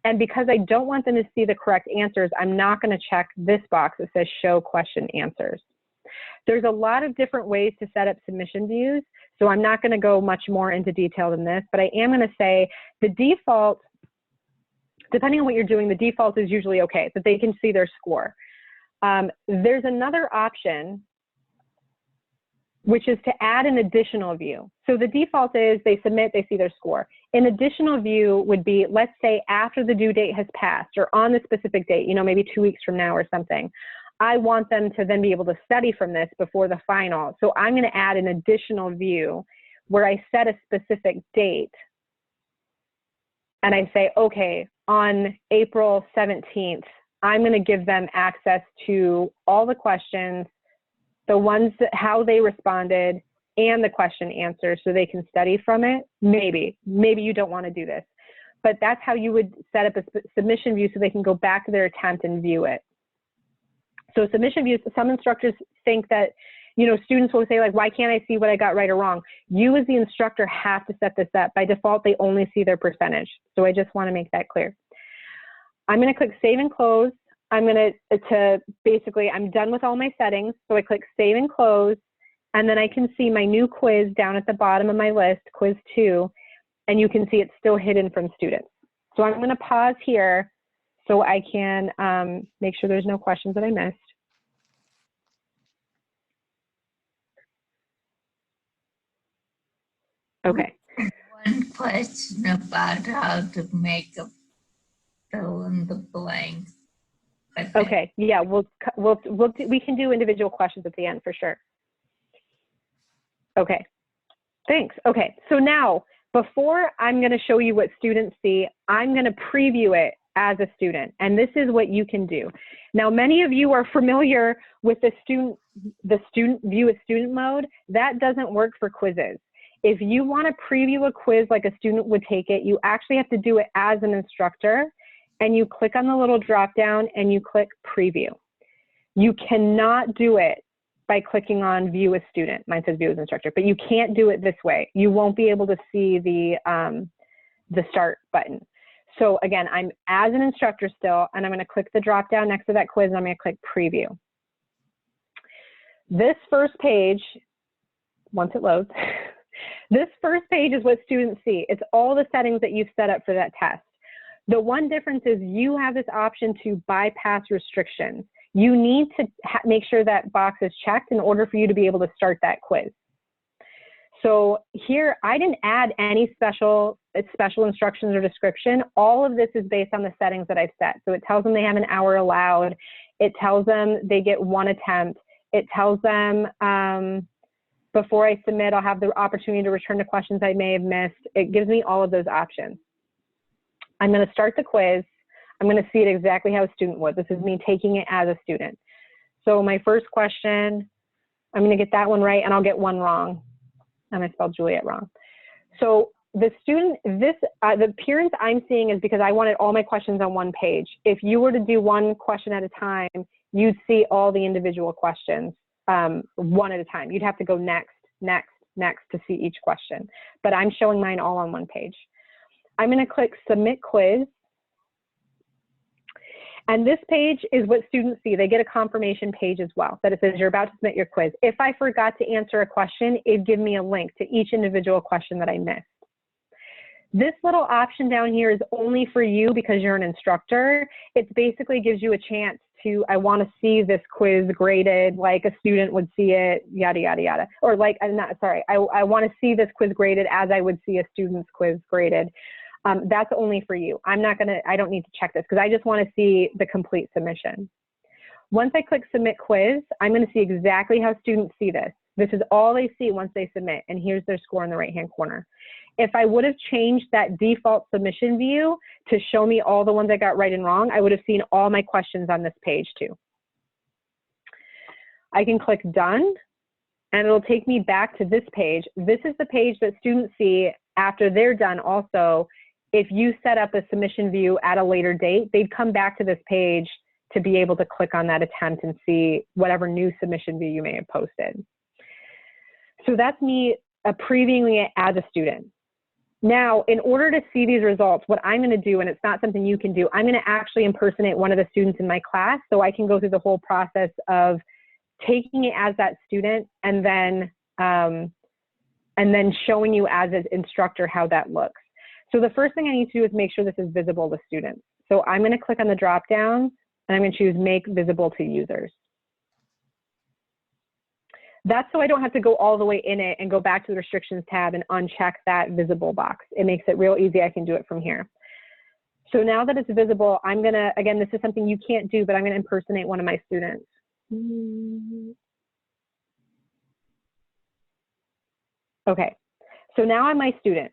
And because I don't want them to see the correct answers, I'm not going to check this box that says show question answers. There's a lot of different ways to set up submission views, so I'm not going to go much more into detail than this, but I am going to say the default, depending on what you're doing, the default is usually okay, that they can see their score. There's another option, which is to add an additional view. So the default is they submit, they see their score. An additional view would be, let's say after the due date has passed or on the specific date, you know, maybe 2 weeks from now or something. I want them to then be able to study from this before the final. So I'm going to add an additional view where I set a specific date and I say, okay, on April 17th, I'm going to give them access to all the questions, the ones that, how they responded, and the question answers so they can study from it. Maybe you don't want to do this, but that's how you would set up a submission view so they can go back to their attempt and view it. So submission views, some instructors think that, you know, students will say like, why can't I see what I got right or wrong? You as the instructor have to set this up. By default, they only see their percentage. So I just want to make that clear. I'm going to click save and close. I'm going to basically, I'm done with all my settings. So I click save and close, and then I can see my new quiz down at the bottom of my list, quiz 2, and you can see it's still hidden from students. So I'm going to pause here so I can make sure there's no questions that I missed. Okay. One question about how to make a fill in the blank. Okay, yeah, we can do individual questions at the end for sure. Okay, thanks. Okay, so now before I'm going to show you what students see, I'm going to preview it as a student, and this is what you can do. Now, many of you are familiar with the student view as student mode. That doesn't work for quizzes. If you want to preview a quiz like a student would take it, you actually have to do it as an instructor, and you click on the little drop down and you click preview. You cannot do it by clicking on view as student. Mine says view as instructor, but you can't do it this way. You won't be able to see the start button. So again, I'm as an instructor still, and I'm going to click the drop down next to that quiz, and I'm going to click preview. This first page, once it loads, this first page is what students see. It's all the settings that you've set up for that test. The one difference is you have this option to bypass restrictions. You need to make sure that box is checked in order for you to be able to start that quiz. So here, I didn't add any special instructions or description. All of this is based on the settings that I've set. So it tells them they have an hour allowed. It tells them they get 1 attempt. It tells them before I submit, I'll have the opportunity to return to questions I may have missed. It gives me all of those options. I'm going to start the quiz. I'm going to see it exactly how a student would. This is me taking it as a student. So my first question, I'm going to get that one right, and I'll get one wrong. And I spelled Juliet wrong. So the student, the appearance I'm seeing is because I wanted all my questions on one page. If you were to do one question at a time, you'd see all the individual questions one at a time. You'd have to go next, next, next to see each question. But I'm showing mine all on one page. I'm going to click Submit Quiz. And this page is what students see. They get a confirmation page as well, that it says you're about to submit your quiz. If I forgot to answer a question, it'd give me a link to each individual question that I missed. This little option down here is only for you because you're an instructor. It basically gives you a chance to, I want to see this quiz graded like a student would see it, yada, yada, yada. Or like, I'm not, sorry, I want to see this quiz graded as I would see a student's quiz graded. That's only for you. I don't need to check this because I just want to see the complete submission. Once I click Submit Quiz, I'm going to see exactly how students see this. This is all they see once they submit, and here's their score in the right-hand corner. If I would have changed that default submission view to show me all the ones I got right and wrong, I would have seen all my questions on this page too. I can click Done, and it'll take me back to this page. This is the page that students see after they're done also. If you set up a submission view at a later date, they'd come back to this page to be able to click on that attempt and see whatever new submission view you may have posted. So that's me previewing it as a student. Now, in order to see these results, what I'm going to do, and it's not something you can do, I'm going to actually impersonate one of the students in my class so I can go through the whole process of taking it as that student and then showing you as an instructor how that looks. So the first thing I need to do is make sure this is visible to students. So I'm going to click on the drop down and I'm going to choose Make Visible to Users. That's so I don't have to go all the way in it and go back to the Restrictions tab and uncheck that visible box. It makes it real easy. I can do it from here. So now that it's visible, I'm going to, again, this is something you can't do, but I'm going to impersonate one of my students. Okay, so now I'm my student.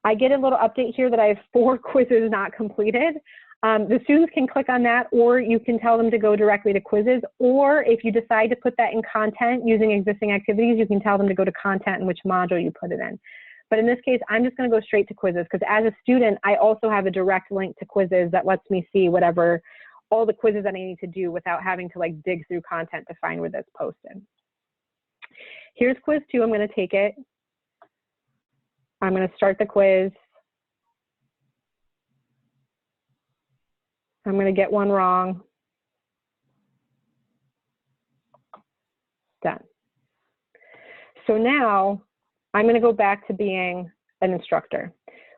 I get a little update here that I have 4 quizzes not completed. The students can click on that, or you can tell them to go directly to quizzes, or if you decide to put that in content using existing activities, you can tell them to go to content and which module you put it in. But in this case, I'm just going to go straight to quizzes because as a student, I also have a direct link to quizzes that lets me see whatever, all the quizzes that I need to do without having to like dig through content to find where that's posted. Here's quiz 2. I'm going to take it. I'm going to start the quiz. I'm going to get one wrong. Done. So now I'm going to go back to being an instructor.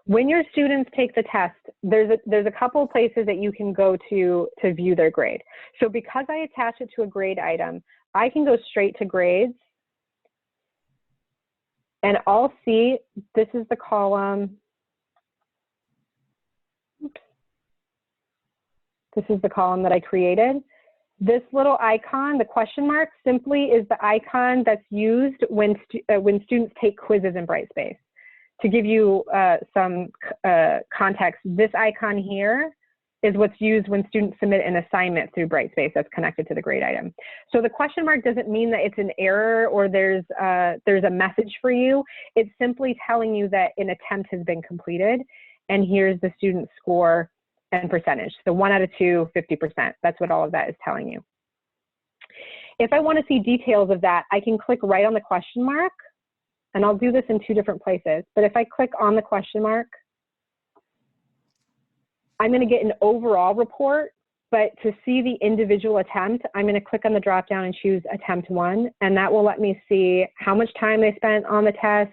When your students take the test, there's a couple of places that you can go to view their grade. So because I attach it to a grade item, I can go straight to grades. And I'll see, this is the column. Oops. This is the column that I created. This little icon, the question mark, simply is the icon that's used when students take quizzes in Brightspace. To give you some context, this icon here is what's used when students submit an assignment through Brightspace that's connected to the grade item. So the question mark doesn't mean that it's an error or there's a message for you. It's simply telling you that an attempt has been completed, and here's the student score and percentage. So 1 out of 2, 50%. That's what all of that is telling you. If I want to see details of that, I can click right on the question mark, and I'll do this in 2 different places. But if I click on the question mark, I'm going to get an overall report, but to see the individual attempt, I'm going to click on the drop down and choose attempt 1, and that will let me see how much time they spent on the test,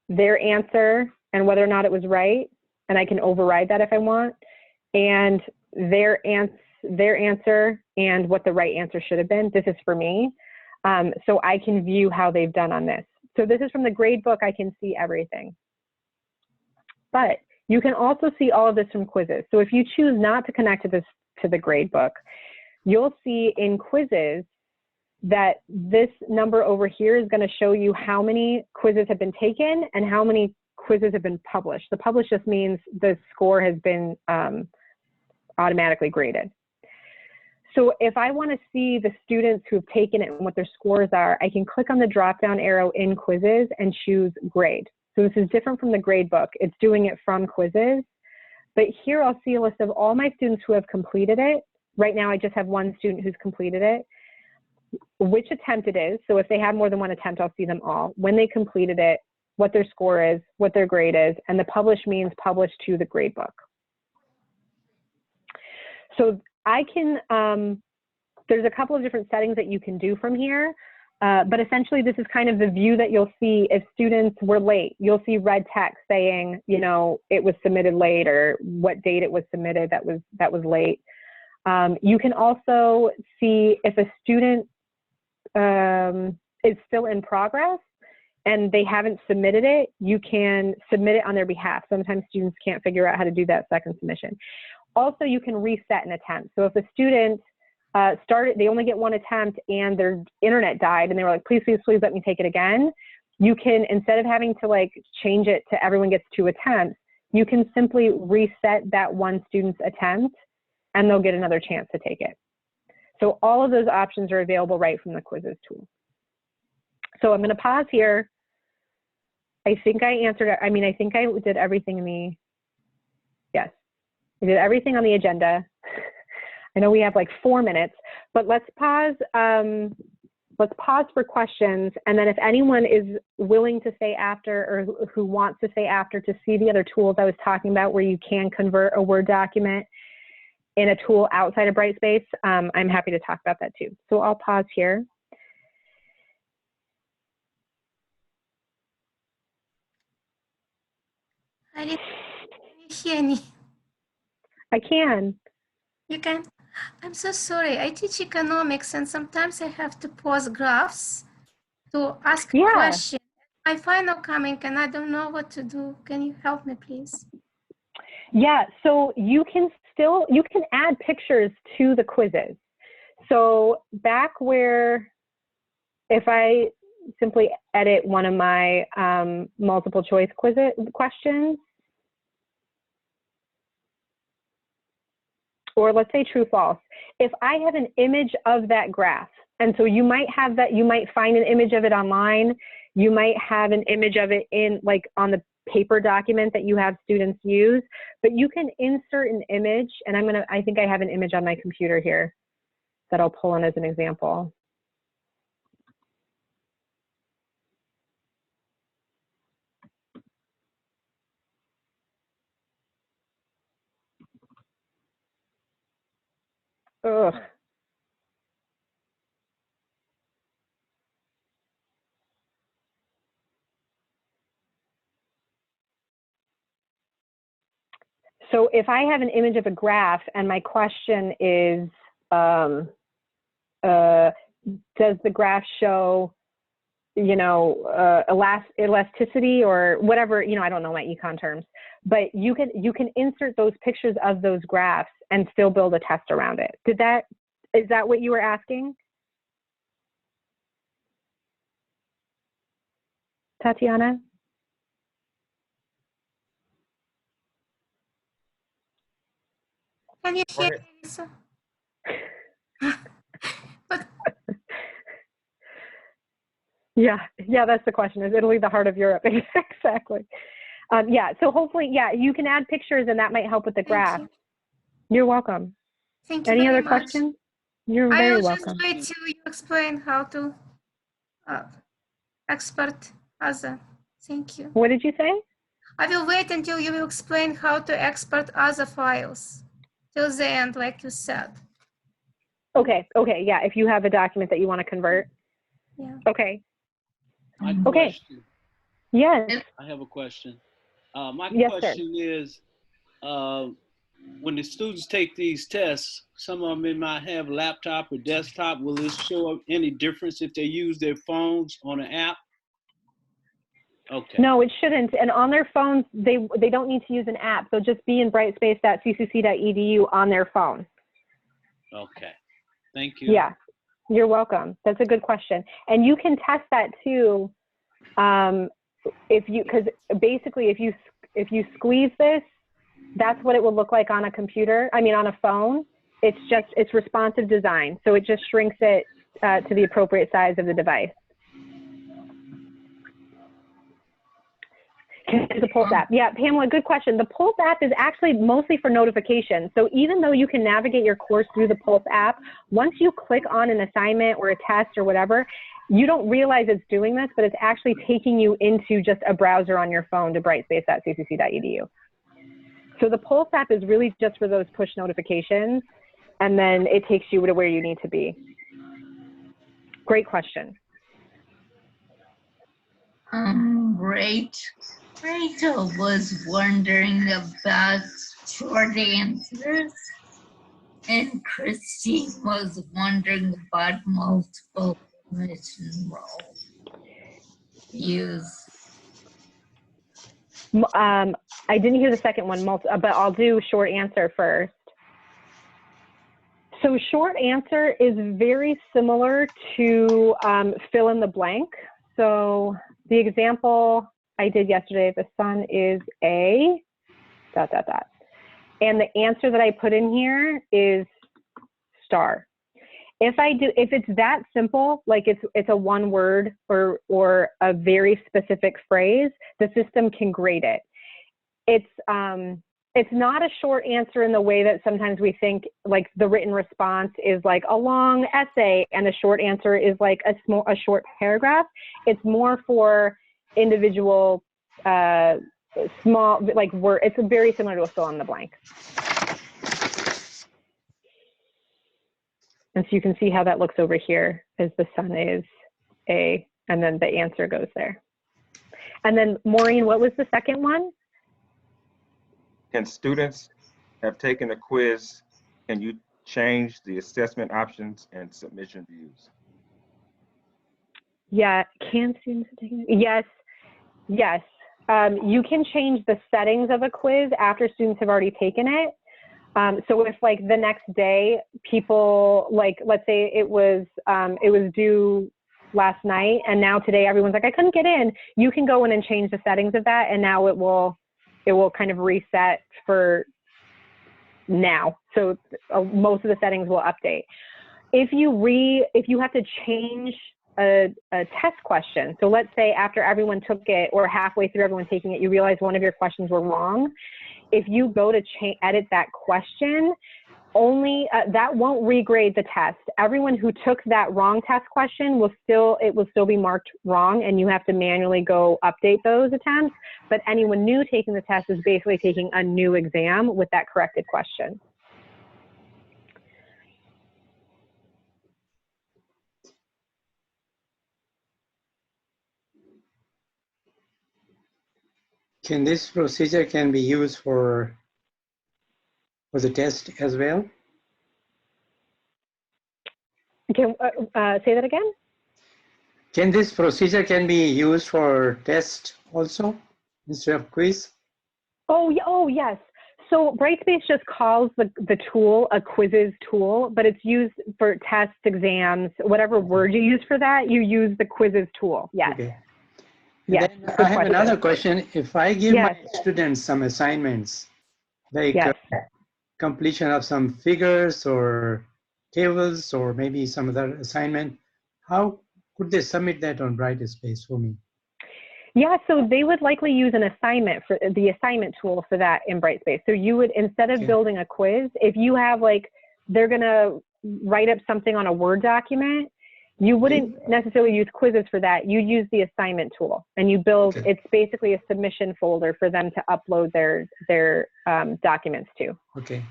their answer, and whether or not it was right, and I can override that if I want, and their answer and what the right answer should have been. This is for me, so I can view how they've done on this. So this is from the grade book. I can see everything. But you can also see all of this from quizzes. So if you choose not to connect to the grade book, you'll see in quizzes that this number over here is going to show you how many quizzes have been taken and how many quizzes have been published. The published just means the score has been automatically graded. So if I want to see the students who have taken it and what their scores are, I can click on the drop-down arrow in quizzes and choose grade. So this is different from the grade book. It's doing it from quizzes. But here I'll see a list of all my students who have completed it. Right now I just have one student who's completed it, which attempt it is. So if they have more than one attempt, I'll see them all. When they completed it, what their score is, what their grade is, and the publish means publish to the grade book. So I can, there's a couple of different settings that you can do from here, but essentially this is kind of the view that you'll see if students were late. You'll see red text saying, you know, it was submitted late or what date it was submitted that was late. You can also see if a student is still in progress and they haven't submitted it, you can submit it on their behalf. Sometimes students can't figure out how to do that second submission. Also, you can reset an attempt. So if a student they only get one attempt and their internet died and they were like, please, please, please let me take it again. You can, instead of having to like change it to everyone gets 2 attempts, you can simply reset that one student's attempt and they'll get another chance to take it. So all of those options are available right from the quizzes tool. So I'm going to pause here. I think I answered it. I mean, I think I did everything in the, yes, I did everything on the agenda. I know we have like 4 minutes, but let's pause for questions. And then if anyone is willing to stay after or who wants to stay after to see the other tools I was talking about where you can convert a Word document in a tool outside of Brightspace, I'm happy to talk about that too. So I'll pause here. Can you hear me? I can. You can? I'm so sorry. I teach economics and sometimes I have to pause graphs to ask a question. My final coming and I don't know what to do. Can you help me, please? Yeah, so you can add pictures to the quizzes. So back where, if I simply edit one of my multiple choice questions, or let's say true, false, if I have an image of that graph, and so you might have that, you might find an image of it online, you might have an image of it in like on the paper document that you have students use, but you can insert an image, and I think I have an image on my computer here that I'll pull in as an example. Ugh. So if I have an image of a graph and my question is, does the graph show, you know, elasticity or whatever, you know, I don't know my econ terms, but you can insert those pictures of those graphs and still build a test around it. Is that what you were asking? Tatiana? Can you hear me, Lisa? But yeah, that's the question. Is Italy the heart of Europe? Exactly. Yeah, so hopefully, yeah, you can add pictures and that might help with the graph. You're welcome. Thank you Any very other much. questions? You're I very will welcome. just wait till you explain how to export other. Thank you. What did you say? I will wait until you will explain how to export other files till the end, like you said. Okay, yeah, if you have a document that you want to convert. Yeah. Okay. My Okay. question. Yes. I have a question. My Yes, question is, when the students take these tests, some of them might have laptop or desktop. Will this show any difference if they use their phones on an app? Okay. No, it shouldn't. And on their phones, they don't need to use an app. They'll just be in brightspace.ccc.edu on their phone. Okay. Thank you. Yeah, you're welcome. That's a good question. And you can test that too. Because basically if you squeeze this, that's what it will look like on a computer. I mean, on a phone. it's responsive design. So it just shrinks it to the appropriate size of the device. The Pulse app. Yeah, Pamela, good question. The Pulse app is actually mostly for notifications. So even though you can navigate your course through the Pulse app, once you click on an assignment or a test or whatever, you don't realize it's doing this, but it's actually taking you into just a browser on your phone to brightspace.ccc.edu. So the Pulse app is really just for those push notifications, and then it takes you to where you need to be. Great question. Rachel was wondering about short answers, and Christine was wondering about multiple mission role use. I didn't hear the second one, but I'll do short answer first. So short answer is very similar to fill in the blank. So the example I did yesterday, the sun is a ... And the answer that I put in here is star. If it's that simple, like it's a one word or a very specific phrase, the system can grade it. It's not a short answer in the way that sometimes we think, like the written response is like a long essay and the short answer is like a short paragraph. It's more for individual small, like word. It's very similar to a fill in the blank. And so you can see how that looks over here as the sun is a, and then the answer goes there. And then Maureen, what was the second one? Can students have taken a quiz? Can you change the assessment options and submission views? Yeah, can students have taken it? Yes, yes. You can change the settings of a quiz after students have already taken it. So if like the next day people, like, let's say it was due last night and now today everyone's like, I couldn't get in, you can go in and change the settings of that, and now it will kind of reset for now. So most of the settings will update. If you have to change a test question, so let's say after everyone took it or halfway through everyone taking it, you realize one of your questions were wrong. If you go to edit that question, only that won't regrade the test. Everyone who took that wrong test question will still be marked wrong, and you have to manually go update those attempts. But anyone new taking the test is basically taking a new exam with that corrected question. Can this procedure can be used for the test as well? Can say that again? Can this procedure can be used for test also instead of quiz? Oh yes. So Brightspace just calls the tool a quizzes tool, but it's used for tests, exams, whatever word you use for that, you use the quizzes tool. Yes. Okay. Yes. Then I have another question. If I give my students some assignments, like completion of some figures or tables or maybe some other assignment, how could they submit that on Brightspace for me? Yeah, so they would likely use an assignment for the assignment tool for that in Brightspace. So you would, instead of building a quiz, if you have like, they're gonna write up something on a Word document, you wouldn't necessarily use quizzes for that. You use the assignment tool, and you build, it's basically a submission folder for them to upload their documents to. Okay.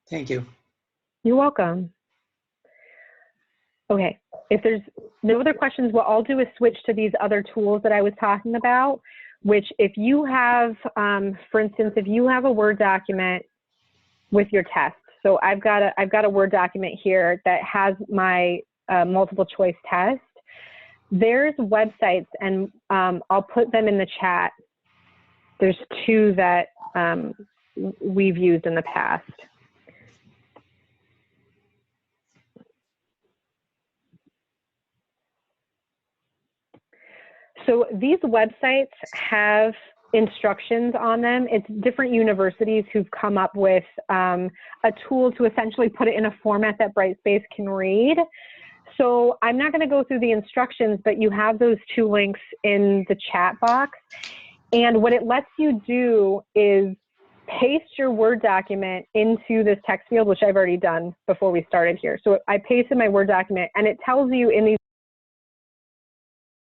Thank you. You're welcome. Okay, if there's no other questions, what I'll do is switch to these other tools that I was talking about, which if you have, for instance, if you have a Word document with your test, so I've got a Word document here that has my multiple choice test. There's websites, and I'll put them in the chat. There's two that we've used in the past. So these websites have instructions on them. It's different universities who've come up with a tool to essentially put it in a format that Brightspace can read. So I'm not going to go through the instructions, but you have those 2 links in the chat box. And what it lets you do is paste your Word document into this text field, which I've already done before we started here. So I pasted my Word document, and it tells you in these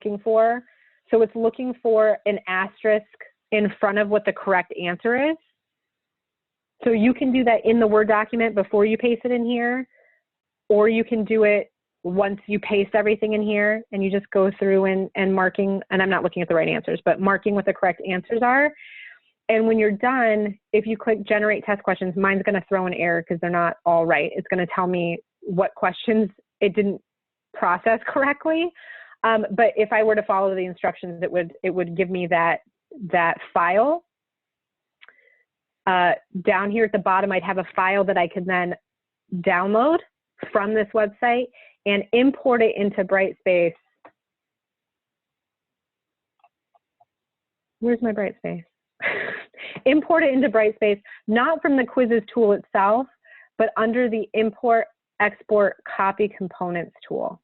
looking for. So it's looking for an asterisk in front of what the correct answer is. So you can do that in the Word document before you paste it in here, or you can do it once you paste everything in here and you just go through and marking, and I'm not looking at the right answers, but marking what the correct answers are. And when you're done, if you click generate test questions, mine's going to throw an error because they're not all right. It's going to tell me what questions it didn't process correctly. But if I were to follow the instructions, it would give me that file. Down here at the bottom, I'd have a file that I could then download from this website and import it into Brightspace. Where's my Brightspace? Import it into Brightspace, not from the quizzes tool itself, but under the import, export, copy components tool.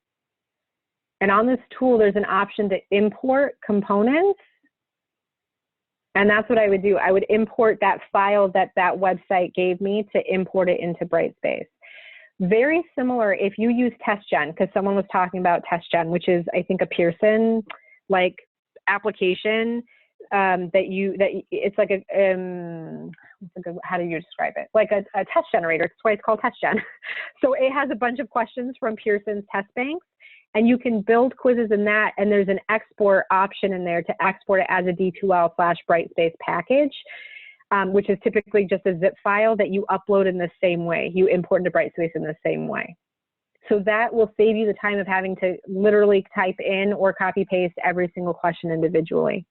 And on this tool, there's an option to import components. And that's what I would do. I would import that file that website gave me to import it into Brightspace. Very similar if you use TestGen, because someone was talking about TestGen, which is, I think, a Pearson like application it's like how do you describe it? Like a test generator. That's why it's called TestGen. So it has a bunch of questions from Pearson's test banks, and you can build quizzes in that, and there's an export option in there to export it as a D2L/Brightspace package, which is typically just a zip file that you upload in the same way. You import into Brightspace in the same way. So that will save you the time of having to literally type in or copy paste every single question individually.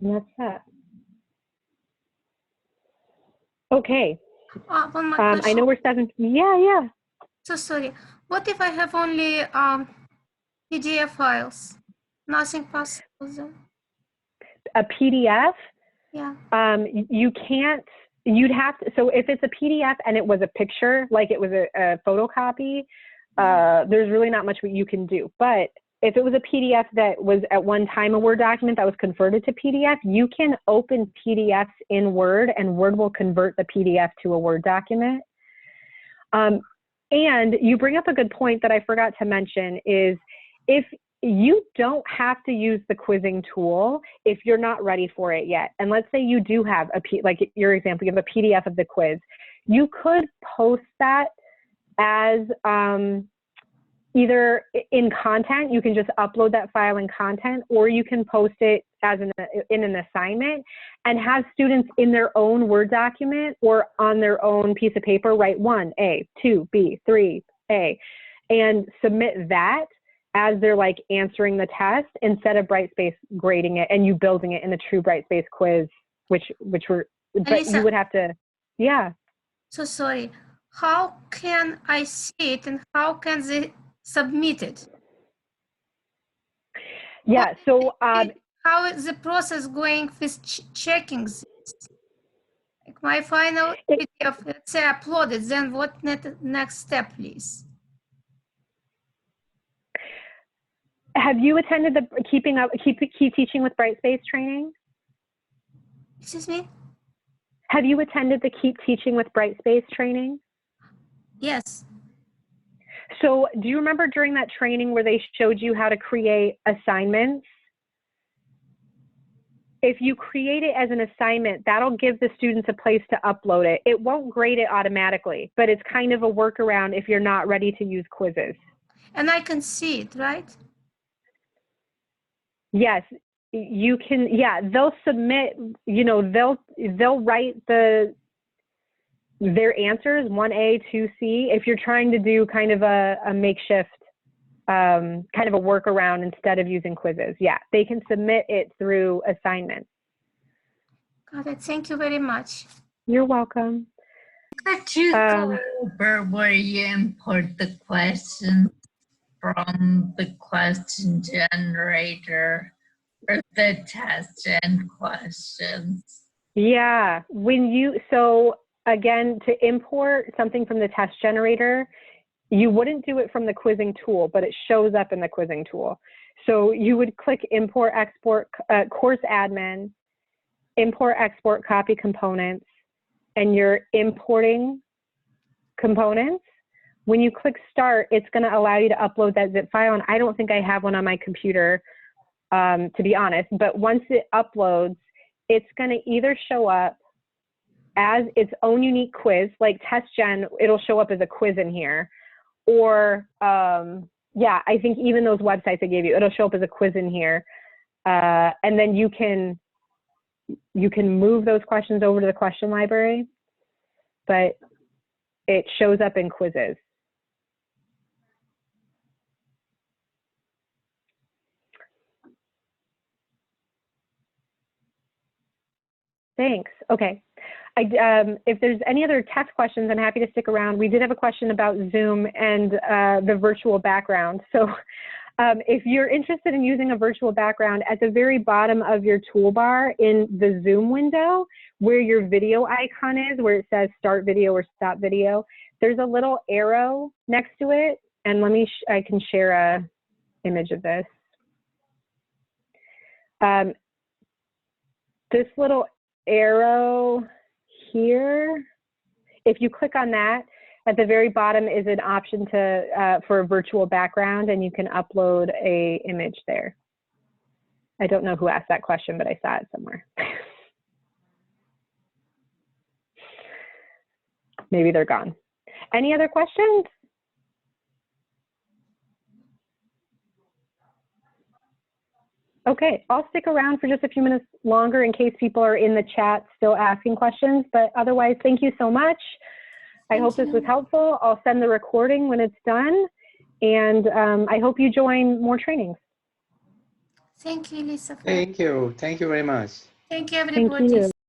And that's that. Okay. One more question. I know we're 7. Yeah. So sorry. What if I have only PDF files? Nothing possible then? A PDF? Yeah. You can't, you'd have to, so if it's a PDF and it was a picture, like it was a photocopy, there's really not much you can do. But if it was a PDF that was at one time a Word document that was converted to PDF, you can open PDFs in Word, and Word will convert the PDF to a Word document. And you bring up a good point that I forgot to mention is if you don't have to use the quizzing tool if you're not ready for it yet. And let's say you do have like your example, you have a PDF of the quiz. You could post that as either in content, you can just upload that file in content, or you can post it as in an assignment and have students in their own Word document or on their own piece of paper write 1A, 2B, 3A, and submit that as they're like answering the test instead of Brightspace grading it and you building it in a true Brightspace quiz, but you would have to, yeah. So sorry, how can I see it and how can they submit it? Yeah, so how is the process going with checking this? Like my final PDF, let's say uploaded, then what next step, please? Have you attended the Keep Teaching with Brightspace training? Excuse me? Have you attended the Keep Teaching with Brightspace training? Yes. So do you remember during that training where they showed you how to create assignments? If you create it as an assignment, that'll give the students a place to upload it. It won't grade it automatically, but it's kind of a workaround if you're not ready to use quizzes. And I can see it, right? Yes, you can. Yeah, they'll submit, they'll write their answers 1A, 2C. If you're trying to do kind of a makeshift, kind of a workaround instead of using quizzes. Yeah, they can submit it through assignments. Got it. Thank you very much. You're welcome. Could you go over where you import the questions from the question generator for the test and questions? Yeah, so again, to import something from the test generator, you wouldn't do it from the quizzing tool, but it shows up in the quizzing tool. So you would click import, export, course admin, import, export, copy components, and you're importing components. When you click start, it's going to allow you to upload that zip file. And I don't think I have one on my computer, to be honest, but once it uploads, it's going to either show up as its own unique quiz, like TestGen, it'll show up as a quiz in here. Or, yeah, I think even those websites I gave you, it'll show up as a quiz in here. And then you can move those questions over to the question library, but it shows up in quizzes. Thanks. Okay. If there's any other test questions, I'm happy to stick around. We did have a question about Zoom and the virtual background. So if you're interested in using a virtual background, at the very bottom of your toolbar in the Zoom window, where your video icon is, where it says start video or stop video, there's a little arrow next to it. And I can share a image of this. This little arrow here, if you click on that, at the very bottom is an option for a virtual background, and you can upload a image there. I don't know who asked that question, but I saw it somewhere. Maybe they're gone. Any other questions? Okay, I'll stick around for just a few minutes longer in case people are in the chat still asking questions, but otherwise, thank you so much. I hope this was helpful. I'll send the recording when it's done, and I hope you join more trainings. Thank you, Lisa. Thank you. Thank you very much. Thank you, everybody. Thank you.